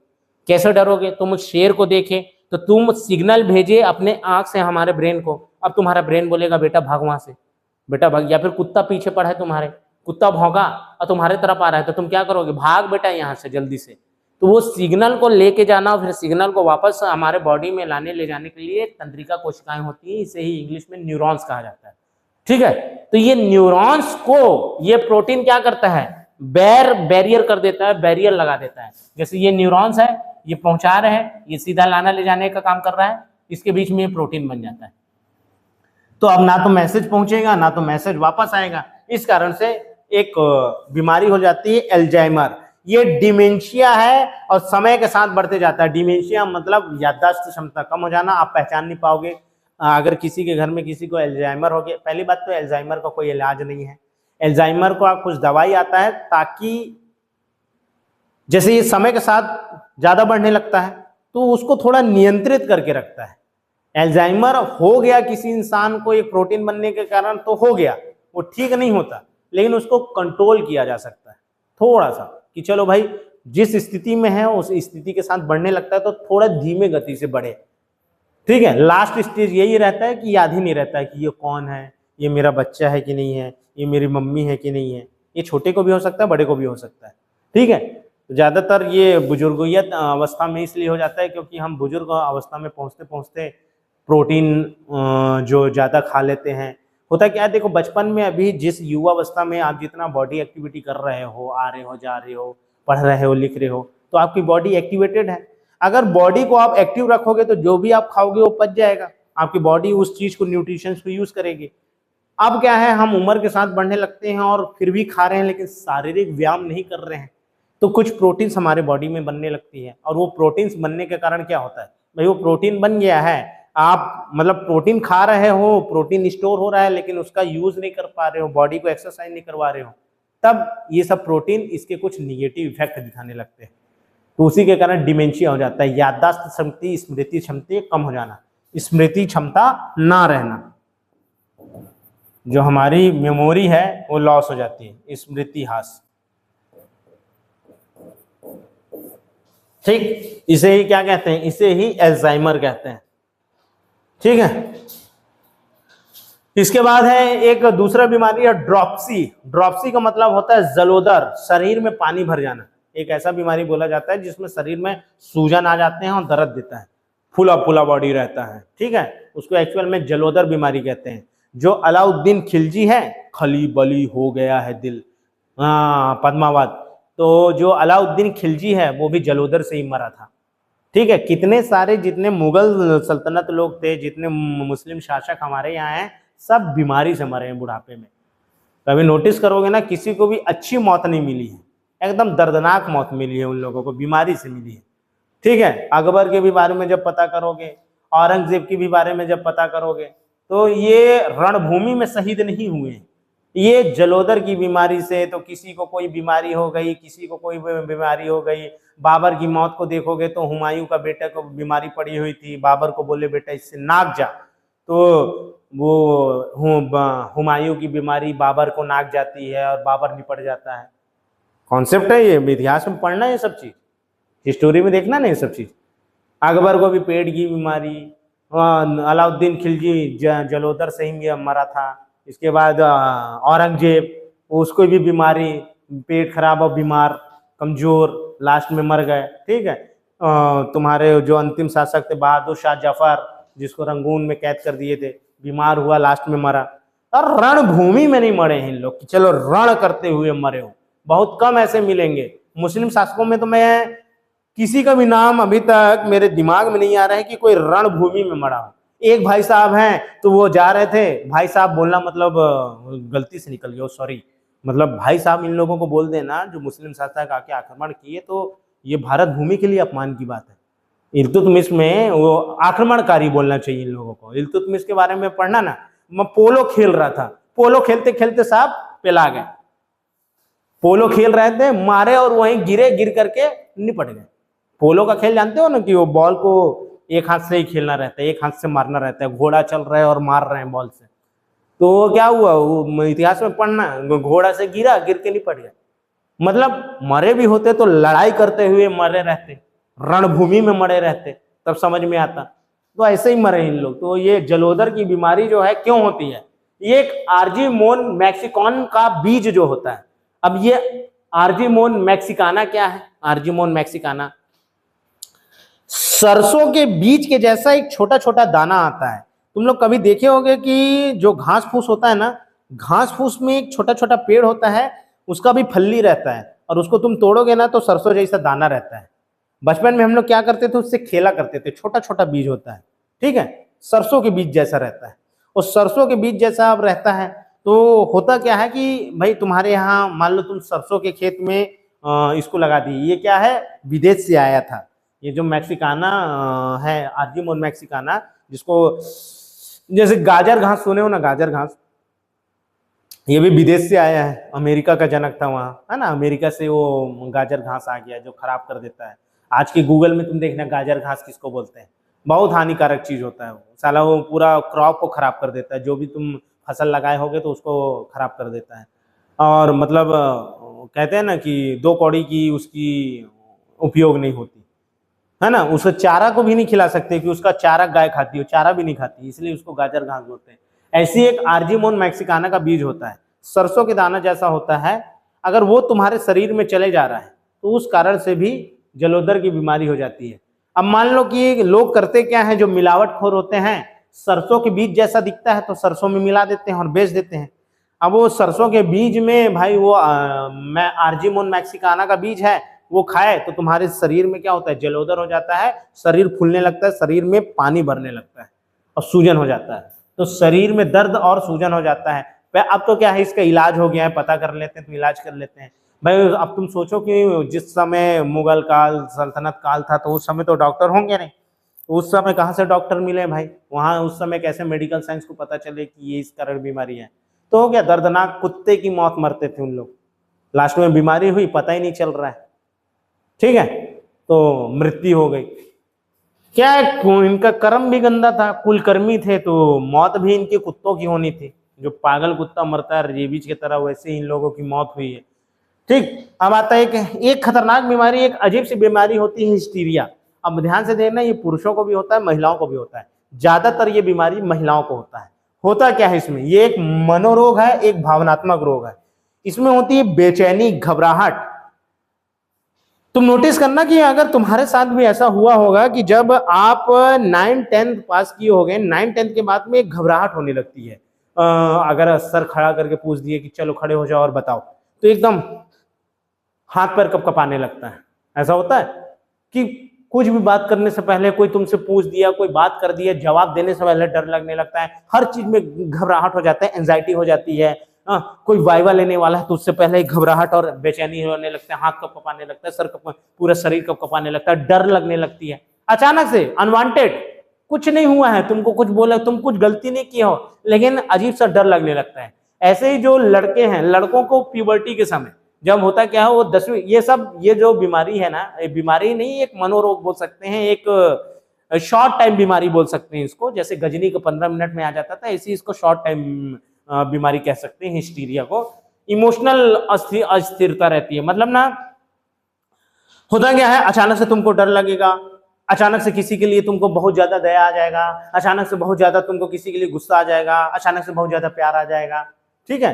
कैसे डरोगे? तुम उस शेर को देखे तो तुम सिग्नल भेजे अपने आंख से हमारे ब्रेन को। अब तुम्हारा ब्रेन बोलेगा बेटा भाग वहां से, बेटा भाग। या फिर कुत्ता पीछे पड़ा है तुम्हारे, कुत्ता भौंका और तुम्हारे तरफ आ रहा है तो तुम क्या करोगे? भाग बेटा यहाँ से जल्दी से। तो वो सिग्नल को लेके जाना और फिर सिग्नल को वापस हमारे बॉडी में लाने ले जाने के लिए तंत्रिका कोशिकाएं होती हैं। इसे ही इंग्लिश में न्यूरॉन्स कहा जाता है। ठीक है, तो ये न्यूरॉन्स को ये प्रोटीन क्या करता है, बैरियर कर देता है, बैरियर लगा देता है। जैसे ये न्यूरॉन्स है, ये पहुंचा रहे हैं, ये सीधा लाना ले जाने का काम कर रहा है, इसके बीच में ये प्रोटीन बन जाता है। तो अब ना तो मैसेज पहुंचेगा ना तो मैसेज वापस आएगा। इस कारण से एक बीमारी हो जाती है एल्जाइमर। ये डिमेंशिया है और समय के साथ बढ़ते जाता है। डिमेंशिया मतलब याददाश्त क्षमता कम हो जाना, आप पहचान नहीं पाओगे। अगर किसी के घर में किसी को एल्जाइमर हो गया, पहली बात तो एल्जाइमर का कोई इलाज नहीं है। एल्जाइमर को कुछ दवाई आता है ताकि जैसे ये समय के साथ ज्यादा बढ़ने लगता है तो उसको थोड़ा नियंत्रित करके रखता है। एल्जाइमर हो गया किसी इंसान को एक प्रोटीन बनने के कारण तो हो गया, वो ठीक नहीं होता, लेकिन उसको कंट्रोल किया जा सकता है थोड़ा सा, कि चलो भाई जिस स्थिति में है उस स्थिति के साथ बढ़ने लगता है तो थोड़ा धीमे गति से बढ़े, ठीक है। लास्ट स्टेज यही रहता है कि याद ही नहीं रहता है कि ये कौन है, ये मेरा बच्चा है कि नहीं है, ये मेरी मम्मी है कि नहीं है। ये छोटे को भी हो सकता है, बड़े को भी हो सकता है, ठीक है। तो ज़्यादातर ये बुजुर्गियत अवस्था में इसलिए हो जाता है क्योंकि हम बुजुर्ग अवस्था में पहुँचते पहुँचते प्रोटीन जो ज़्यादा खा लेते हैं। होता क्या है, देखो बचपन में अभी जिस युवा अवस्था में आप जितना बॉडी एक्टिविटी कर रहे हो, आ रहे हो, जा रहे हो, पढ़ रहे हो, लिख रहे हो, तो आपकी बॉडी एक्टिवेटेड है। अगर बॉडी को आप एक्टिव रखोगे तो जो भी आप खाओगे वो पच जाएगा, आपकी बॉडी उस चीज को, न्यूट्रिशन को यूज करेगी। अब क्या है, हम उम्र के साथ बढ़ने लगते हैं और फिर भी खा रहे हैं लेकिन शारीरिक व्यायाम नहीं कर रहे हैं, तो कुछ प्रोटीन्स हमारे बॉडी में बनने लगती है। और वो प्रोटीन्स बनने के कारण क्या होता है भाई, वो प्रोटीन बन गया है, आप मतलब प्रोटीन खा रहे हो, प्रोटीन स्टोर हो रहा है लेकिन उसका यूज नहीं कर पा रहे हो, बॉडी को एक्सरसाइज नहीं करवा रहे हो, तब ये सब प्रोटीन इसके कुछ निगेटिव इफेक्ट दिखाने लगते हैं। तो उसी के कारण डिमेंशिया हो जाता है, याददाश्त शक्ति, स्मृति क्षमता कम हो जाना, स्मृति क्षमता ना रहना, जो हमारी मेमोरी है वो लॉस हो जाती है, स्मृति ह्रास, ठीक। इसे ही क्या कहते हैं, इसे ही अल्जाइमर कहते हैं, ठीक है। इसके बाद है एक दूसरा बीमारी है ड्रॉप्सी। ड्रॉप्सी का मतलब होता है जलोदर, शरीर में पानी भर जाना। एक ऐसा बीमारी बोला जाता है जिसमें शरीर में सूजन आ जाते हैं और दर्द देता है, फूला फूला बॉडी रहता है, ठीक है। उसको एक्चुअल में जलोदर बीमारी कहते हैं। जो अलाउद्दीन खिलजी है, खली बली हो गया है दिल, पद्मावत, तो जो अलाउद्दीन खिलजी है वो भी जलोदर से ही मरा था, ठीक है। कितने सारे जितने मुगल सल्तनत लोग थे, जितने मुस्लिम शासक हमारे यहाँ हैं, सब बीमारी से मरे हैं बुढ़ापे में। कभी नोटिस करोगे ना, किसी को भी अच्छी मौत नहीं मिली है, एकदम दर्दनाक मौत मिली है उन लोगों को, बीमारी से मिली है, ठीक है। अकबर के भी बारे में जब पता करोगे, औरंगजेब के भी बारे में जब पता करोगे, तो ये रणभूमि में शहीद नहीं हुए, ये जलोदर की बीमारी से। तो किसी को कोई बीमारी हो गई, किसी को कोई बीमारी हो गई। बाबर की मौत को देखोगे तो हुमायूं का बेटा को बीमारी पड़ी हुई थी, बाबर को बोले बेटा इससे नाक जा, तो वो हुमायूं की बीमारी बाबर को नाक जाती है और बाबर निपट जाता है। कॉन्सेप्ट है ये, इतिहास में पढ़ना है ये सब चीज, हिस्टोरी में देखना ना ये सब चीज। अकबर को भी पेट की बीमारी, अलाउद्दीन खिलजी जलोदर से ही मरा था। इसके बाद औरंगजेब, उसको भी बीमारी, पेट खराब और बीमार, कमजोर, लास्ट में मर गए, ठीक है। तुम्हारे जो अंतिम शासक थे बहादुर शाह जफर, जिसको रंगून में कैद कर दिए थे, बीमार हुआ, लास्ट में मरा। और रणभूमि में नहीं मरे हैं इन लोग कि चलो रण करते हुए मरे हो, बहुत कम ऐसे मिलेंगे। मुस्लिम शासकों में तो मैं किसी का भी नाम अभी तक मेरे दिमाग में नहीं आ रहा है कि कोई रणभूमि में मरा हो। एक भाई साहब हैं, तो वो जा रहे थे, भाई साहब बोलना मतलब गलती से निकल गया, सॉरी, मतलब भाई साहब इन लोगों को बोल देना जो मुस्लिम शासक आके आक्रमण किए, तो ये भारत भूमि के लिए अपमान की बात है। इल्तुतमिश में वो आक्रमणकारी बोलना चाहिए इन लोगों को। इल्तुतमिश के बारे में पढ़ना ना, मैं पोलो खेल रहा था, पोलो खेलते खेलते साहब पिला गए, पोलो खेल रहे थे, मारे और वहीं गिरे, गिर करके निपट गए। पोलो का खेल जानते हो ना, कि वो बॉल को एक हाथ से ही खेलना रहता है, एक हाथ से मारना रहता है, घोड़ा चल रहा है और मार रहे हैं बॉल से। तो क्या हुआ, वो इतिहास में पढ़ना, घोड़ा से गिरा, गिर के निपट गया। मतलब मरे भी होते तो लड़ाई करते हुए मरे रहते, रणभूमि में मरे रहते, तब समझ में आता। तो ऐसे ही मरे इन लोग। तो ये जलोदर की बीमारी जो है क्यों होती है, ये एक आर्जीमोन मैक्सिकॉन का बीज जो होता है। अब ये आर्जीमोन मैक्सिकाना क्या है, आर्जीमोन मैक्सिकाना सरसों के बीज के जैसा एक छोटा छोटा दाना आता है। तुम लोग कभी देखे होंगे कि जो घास फूस होता है ना, घास फूस में एक छोटा छोटा पेड़ होता है, उसका भी फल्ली रहता है, और उसको तुम तोड़ोगे ना तो सरसों जैसा दाना रहता है। बचपन में हम लोग क्या करते थे, उससे खेला करते थे, छोटा छोटा बीज होता है, ठीक है, सरसों के बीज जैसा रहता है। और सरसों के बीज जैसा अब रहता है, तो होता क्या है कि भाई तुम्हारे यहाँ मान लो तुम सरसों के खेत में इसको लगा दी, ये क्या है, विदेश से आया था, ये जो मैक्सिकाना है, आर्जीमोन मैक्सिकाना, जिसको जैसे गाजर घास सुने हो ना, गाजर घास, ये भी विदेश से आया है, अमेरिका का जनक था वहाँ, है ना, अमेरिका से वो गाजर घास आ गया जो खराब कर देता है। आज के गूगल में तुम देखना गाजर घास किसको बोलते हैं, बहुत हानिकारक चीज होता है वो, साला वो पूरा क्रॉप को खराब कर देता है, जो भी तुम फसल लगाए होगे तो उसको खराब कर देता है। और मतलब कहते हैं ना कि 2 कौड़ी की उसकी उपयोग नहीं होती है ना, उसको चारा को भी नहीं खिला सकते कि उसका चारा गाय खाती हो, चारा भी नहीं खाती, इसलिए उसको गाजर घास बोलते हैं। ऐसी एक आर्जीमोन मैक्सिकाना का बीज होता है, सरसों के दाना जैसा होता है, अगर वो तुम्हारे शरीर में चले जा रहा है तो उस कारण से भी जलोदर की बीमारी हो जाती है। अब मान लो कि लोग करते क्या है, जो मिलावटखोर होते हैं, सरसों के बीज जैसा दिखता है तो सरसों में मिला देते हैं और बेच देते हैं। अब वो सरसों के बीज में भाई वो आर्जीमोन मैक्सिकाना का बीज है, वो खाए तो तुम्हारे शरीर में क्या होता है, जलोदर हो जाता है, शरीर फूलने लगता है, शरीर में पानी भरने लगता है और सूजन हो जाता है, तो शरीर में दर्द और सूजन हो जाता है। अब तो क्या है, इसका इलाज हो गया है, पता कर लेते हैं तो इलाज कर लेते हैं भाई। अब तुम सोचो कि जिस समय मुगल काल, सल्तनत काल था, तो उस समय तो डॉक्टर होंगे नहीं, उस समय कहाँ से डॉक्टर मिले भाई, वहां उस समय कैसे मेडिकल साइंस को पता चले कि ये इस कारण बीमारी है। तो हो गया, दर्दनाक कुत्ते की मौत मरते थे उन लोग, लास्ट में बीमारी हुई पता ही नहीं चल रहा है, ठीक है, तो मृत्यु हो गई। क्या है, इनका कर्म भी गंदा था, कुलकर्मी थे, तो मौत भी इनके कुत्तों की होनी थी। जो पागल कुत्ता मरता है रेबीज की तरह, वैसे इन लोगों की मौत हुई है। ठीक, अब आता है एक खतरनाक बीमारी, एक अजीब सी बीमारी होती है हिस्टीरिया। अब ध्यान से देखना, ये पुरुषों को भी होता है, महिलाओं को भी होता है, ज्यादातर ये बीमारी महिलाओं को होता है। होता क्या है इसमें, ये एक मनोरोग है, एक भावनात्मक रोग है। इसमें होती है बेचैनी, घबराहट। तुम नोटिस करना कि अगर तुम्हारे साथ भी ऐसा हुआ होगा कि जब आप 9th-10th पास किए होगे, 9th-10th के बाद में एक घबराहट होने लगती है। अगर सर खड़ा करके पूछ दिए कि चलो खड़े हो जाओ और बताओ, तो एकदम हाथ पैर कपकपाने लगता है। ऐसा होता है कि कुछ भी बात करने से पहले कोई तुमसे पूछ दिया, कोई बात कर दिया, जवाब देने से पहले डर लगने लगता है, हर चीज में घबराहट हो जाता है, एंजाइटी हो जाती है। कोई वाइवा लेने वाला है तो उससे पहले घबराहट और बेचैनी होने लगता है, हाथ कपकपाने लगता है, पूरा शरीर कपकपाने लगता है, डर लगने लगती है। अचानक से अनवांटेड, कुछ नहीं हुआ है, तुमको कुछ बोला, तुम कुछ गलती नहीं किया हो, लेकिन अजीब सा डर लगने लगता है। ऐसे ही जो लड़के हैं, लड़कों को प्यूबर्टी के समय जब होता क्या है, वो 10वीं, ये जो बीमारी है ना, बीमारी नहीं, एक मनोरोग बोल सकते हैं, एक शॉर्ट टाइम बीमारी बोल सकते हैं इसको। जैसे गजनी को 15 मिनट में आ जाता था, ऐसी इसको शॉर्ट टाइम बीमारी कह सकते हैं हिस्टीरिया को। इमोशनल अस्थिरता रहती है, मतलब ना होता क्या है, अचानक से तुमको डर लगेगा, अचानक से किसी के लिए तुमको बहुत ज्यादा दया आ जाएगा, अचानक से बहुत ज्यादा तुमको किसी के लिए गुस्सा आ जाएगा, अचानक से बहुत ज्यादा प्यार आ जाएगा, ठीक है।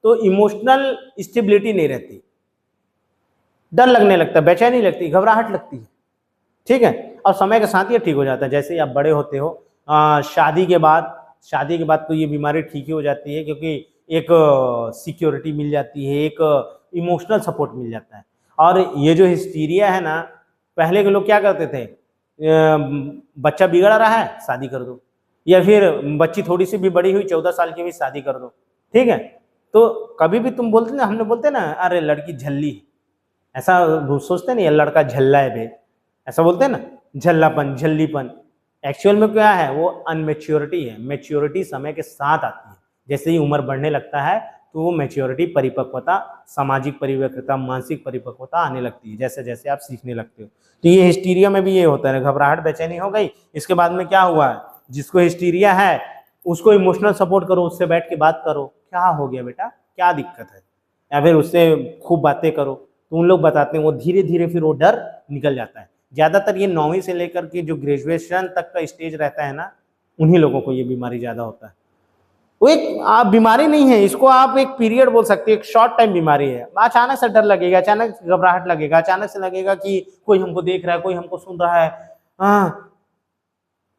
तो इमोशनल स्टेबिलिटी नहीं रहती, डर लगने लगता है, बेचैनी लगती है, घबराहट लगती है, ठीक है। और समय के साथ ये ठीक हो जाता है, जैसे ही आप बड़े होते हो, शादी के बाद तो ये बीमारी ठीक ही हो जाती है, क्योंकि एक सिक्योरिटी मिल जाती है, एक इमोशनल सपोर्ट मिल जाता है। और ये जो हिस्टीरिया है ना, पहले के लोग क्या करते थे, बच्चा बिगड़ रहा है शादी कर दो, या फिर बच्ची थोड़ी सी भी बड़ी हुई 14 साल की भी शादी कर दो, ठीक है। तो कभी भी तुम बोलते ना, हमने बोलते ना, अरे लड़की झल्ली, ऐसा सोचते नहीं, लड़का झल्ला है बे, ऐसा बोलते हैं ना, झल्लापन, झल्लीपन। एक्चुअल में क्या है, वो अनमेच्योरिटी है। मेच्योरिटी समय के साथ आती है, जैसे ही उम्र बढ़ने लगता है तो वो मेच्योरिटी, परिपक्वता, सामाजिक परिपक्वता, मानसिक परिपक्वता आने लगती है, जैसे जैसे आप सीखने लगते हो। तो ये हिस्टीरिया में भी ये होता है, घबराहट, बेचैनी हो गई, इसके बाद में क्या हुआ है, जिसको हिस्टीरिया है उसको इमोशनल सपोर्ट करो, उससे बैठ के बात करो, क्या हो गया बेटा, क्या दिक्कत है, या फिर उससे खूब बातें करो, तो उन लोग बताते हैं, वो धीरे धीरे फिर वो डर निकल जाता है। ज्यादातर ये 9वीं से लेकर के जो ग्रेजुएशन तक का स्टेज रहता है ना, उन्हीं लोगों को ये बीमारी ज्यादा होता है। वो एक आप बीमारी नहीं है, इसको आप एक पीरियड बोल सकते हैं, एक शॉर्ट टाइम बीमारी है। अचानक से डर लगेगा, अचानक घबराहट लगेगा, अचानक से लगेगा कि कोई हमको देख रहा है, कोई हमको सुन रहा है।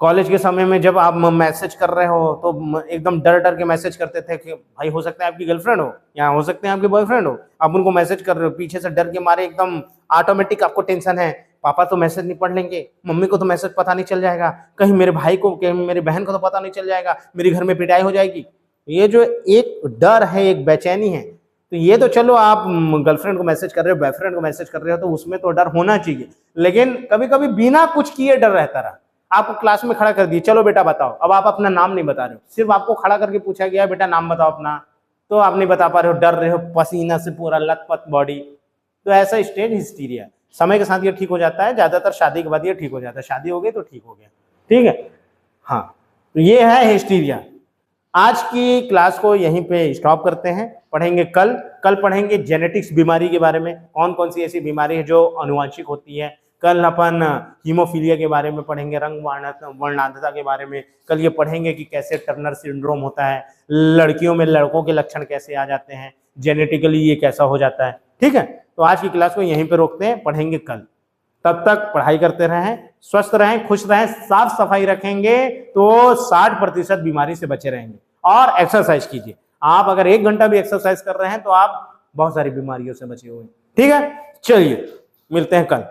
कॉलेज के समय में जब आप मैसेज कर रहे हो तो एकदम डर डर के मैसेज करते थे कि भाई हो सकता है आपकी गर्लफ्रेंड हो, या हो सकते हैं आपके बॉयफ्रेंड हो, आप उनको मैसेज कर रहे हो, पीछे से डर के मारे एकदम ऑटोमेटिक आपको टेंशन है, पापा तो मैसेज नहीं पढ़ लेंगे, मम्मी को तो मैसेज पता नहीं चल जाएगा, कहीं मेरे भाई को, कहीं मेरी बहन को तो पता नहीं चल जाएगा, मेरे घर में पिटाई हो जाएगी। ये जो एक डर है, एक बेचैनी है, तो ये तो चलो आप गर्लफ्रेंड को मैसेज कर रहे हो, बॉयफ्रेंड को मैसेज कर रहे हो, तो उसमें तो डर होना चाहिए, लेकिन कभी कभी बिना कुछ किए डर रहता रहा। आपको क्लास में खड़ा कर दिए, चलो बेटा बताओ, अब आप अपना नाम नहीं बता रहे हो, सिर्फ आपको खड़ा करके पूछा गया बेटा नाम बताओ अपना, तो आप नहीं बता पा रहे हो, डर रहे हो, पसीना से पूरा लथपथ बॉडी। तो ऐसा स्टेज हिस्टीरिया, समय के साथ ये ठीक हो जाता है, ज्यादातर शादी के बाद ये ठीक हो जाता है, शादी हो गई तो ठीक हो गया, ठीक है। हाँ, तो ये है हिस्टीरिया। आज की क्लास को यहीं पे स्टॉप करते हैं, पढ़ेंगे कल पढ़ेंगे जेनेटिक्स बीमारी के बारे में, कौन कौन सी ऐसी बीमारी है जो अनुवांशिक होती है। कल अपन हीमोफीलिया के बारे में पढ़ेंगे, रंग वर्णांधता के बारे में। कल ये पढ़ेंगे कि कैसे टर्नर सिंड्रोम होता है, लड़कियों में लड़कों के लक्षण कैसे आ जाते हैं, जेनेटिकली ये कैसा हो जाता है। ठीक है, तो आज की क्लास को यहीं पे रोकते हैं, पढ़ेंगे कल। तब तक पढ़ाई करते रहें, स्वस्थ रहें, खुश रहें, साफ सफाई रखेंगे तो 60% बीमारी से बचे रहेंगे। और एक्सरसाइज कीजिए, आप अगर 1 घंटा भी एक्सरसाइज कर रहे हैं तो आप बहुत सारी बीमारियों से बचे हुए हैं। ठीक है, चलिए मिलते हैं कल।